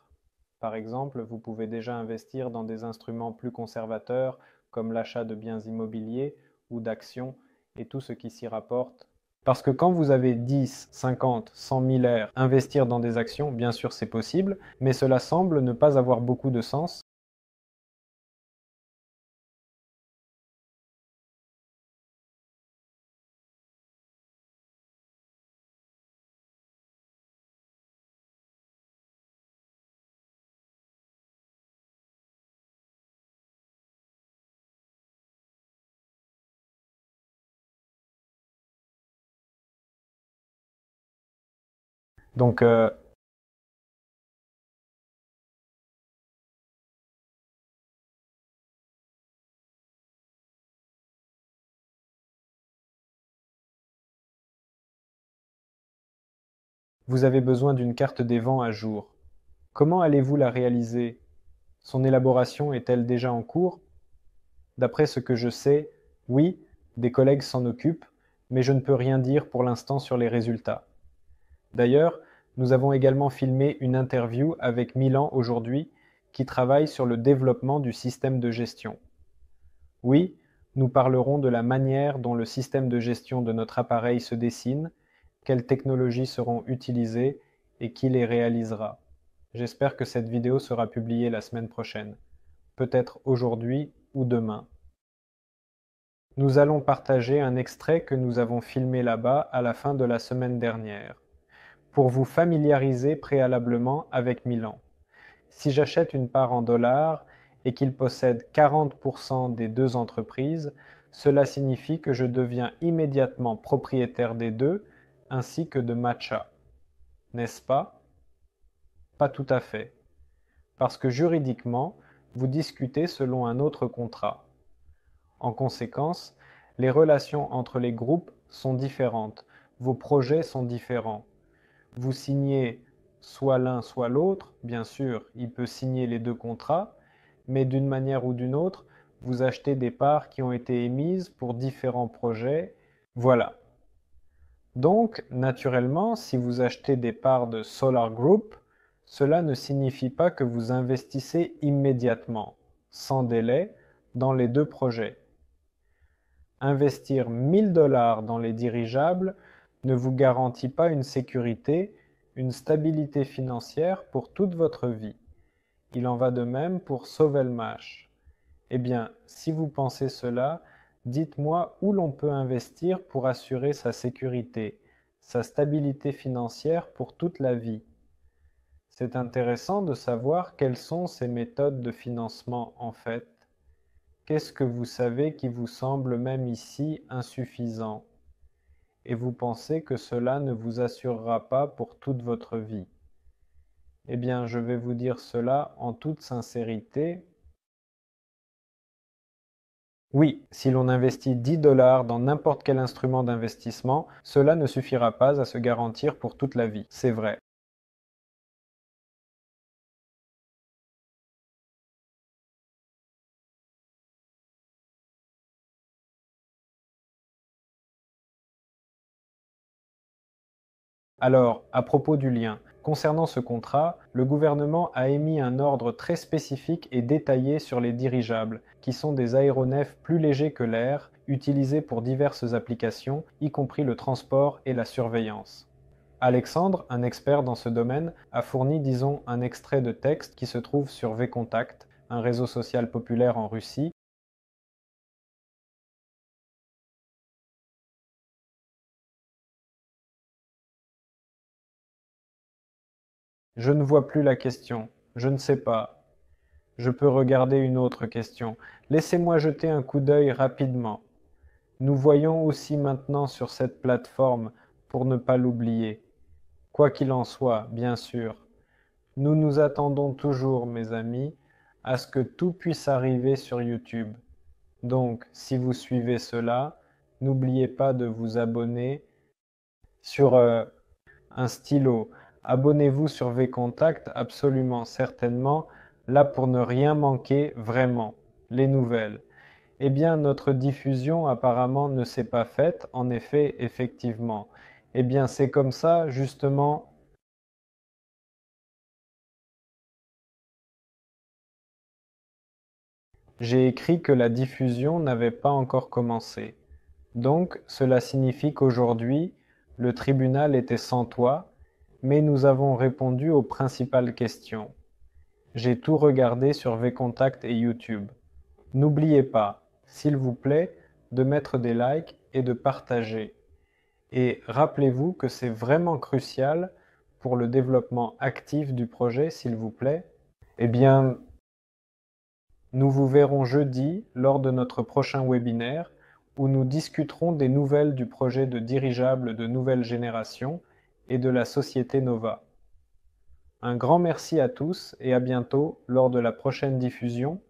Par exemple, vous pouvez déjà investir dans des instruments plus conservateurs comme l'achat de biens immobiliers ou d'actions et tout ce qui s'y rapporte. Parce que quand vous avez 10, 50, 100 000 R, investir dans des actions, bien sûr c'est possible, mais cela semble ne pas avoir beaucoup de sens. Donc, vous avez besoin d'une carte des vents à jour. Comment allez-vous la réaliser? Son élaboration est-elle déjà en cours? D'après ce que je sais, oui, des collègues s'en occupent, mais je ne peux rien dire pour l'instant sur les résultats. D'ailleurs, nous avons également filmé une interview avec Milan aujourd'hui qui travaille sur le développement du système de gestion. Oui, nous parlerons de la manière dont le système de gestion de notre appareil se dessine, quelles technologies seront utilisées et qui les réalisera. J'espère que cette vidéo sera publiée la semaine prochaine, peut-être aujourd'hui ou demain. Nous allons partager un extrait que nous avons filmé là-bas à la fin de la semaine dernière, pour vous familiariser préalablement avec Milan. Si j'achète une part en dollars et qu'il possède 40% des deux entreprises, cela signifie que je deviens immédiatement propriétaire des deux, ainsi que de Matcha. N'est-ce pas? Pas tout à fait. Parce que juridiquement, vous discutez selon un autre contrat. En conséquence, les relations entre les groupes sont différentes, vos projets sont différents. Vous signez soit l'un soit l'autre, bien sûr, il peut signer les deux contrats, mais d'une manière ou d'une autre, vous achetez des parts qui ont été émises pour différents projets. Voilà. Donc, naturellement, si vous achetez des parts de Solar Group, cela ne signifie pas que vous investissez immédiatement, sans délai, dans les deux projets. Investir 1000 $ dans les dirigeables ne vous garantit pas une sécurité, une stabilité financière pour toute votre vie. Il en va de même pour Sovelmash. Eh bien, si vous pensez cela, dites-moi où l'on peut investir pour assurer sa sécurité, sa stabilité financière pour toute la vie. C'est intéressant de savoir quelles sont ces méthodes de financement en fait. Qu'est-ce que vous savez qui vous semble même ici insuffisant? Et vous pensez que cela ne vous assurera pas pour toute votre vie. Eh bien, je vais vous dire cela en toute sincérité. Oui, si l'on investit 10 dollars dans n'importe quel instrument d'investissement, cela ne suffira pas à se garantir pour toute la vie. C'est vrai. Alors, à propos du lien, concernant ce contrat, le gouvernement a émis un ordre très spécifique et détaillé sur les dirigeables, qui sont des aéronefs plus légers que l'air, utilisés pour diverses applications, y compris le transport et la surveillance. Alexandre, un expert dans ce domaine, a fourni, disons, un extrait de texte qui se trouve sur VKontakte, un réseau social populaire en Russie. Je ne vois plus la question. Je ne sais pas. Je peux regarder une autre question. Laissez-moi jeter un coup d'œil rapidement. Nous voyons aussi maintenant sur cette plateforme, pour ne pas l'oublier. Quoi qu'il en soit, bien sûr, nous nous attendons toujours, mes amis, à ce que tout puisse arriver sur YouTube. Donc, si vous suivez cela, n'oubliez pas de vous abonner sur un stylo. Abonnez-vous sur VKontakte, absolument certainement, là pour ne rien manquer vraiment. Les nouvelles. Eh bien, notre diffusion apparemment ne s'est pas faite, en effet, effectivement. Eh bien, c'est comme ça, justement. J'ai écrit que la diffusion n'avait pas encore commencé. Donc, cela signifie qu'aujourd'hui, le tribunal était sans toi, mais nous avons répondu aux principales questions. J'ai tout regardé sur VKontakte et YouTube. N'oubliez pas, s'il vous plaît, de mettre des likes et de partager. Et rappelez-vous que c'est vraiment crucial pour le développement actif du projet, s'il vous plaît. Eh bien, nous vous verrons jeudi lors de notre prochain webinaire où nous discuterons des nouvelles du projet de dirigeable de nouvelle génération et de la société Nova. Un grand merci à tous et à bientôt lors de la prochaine diffusion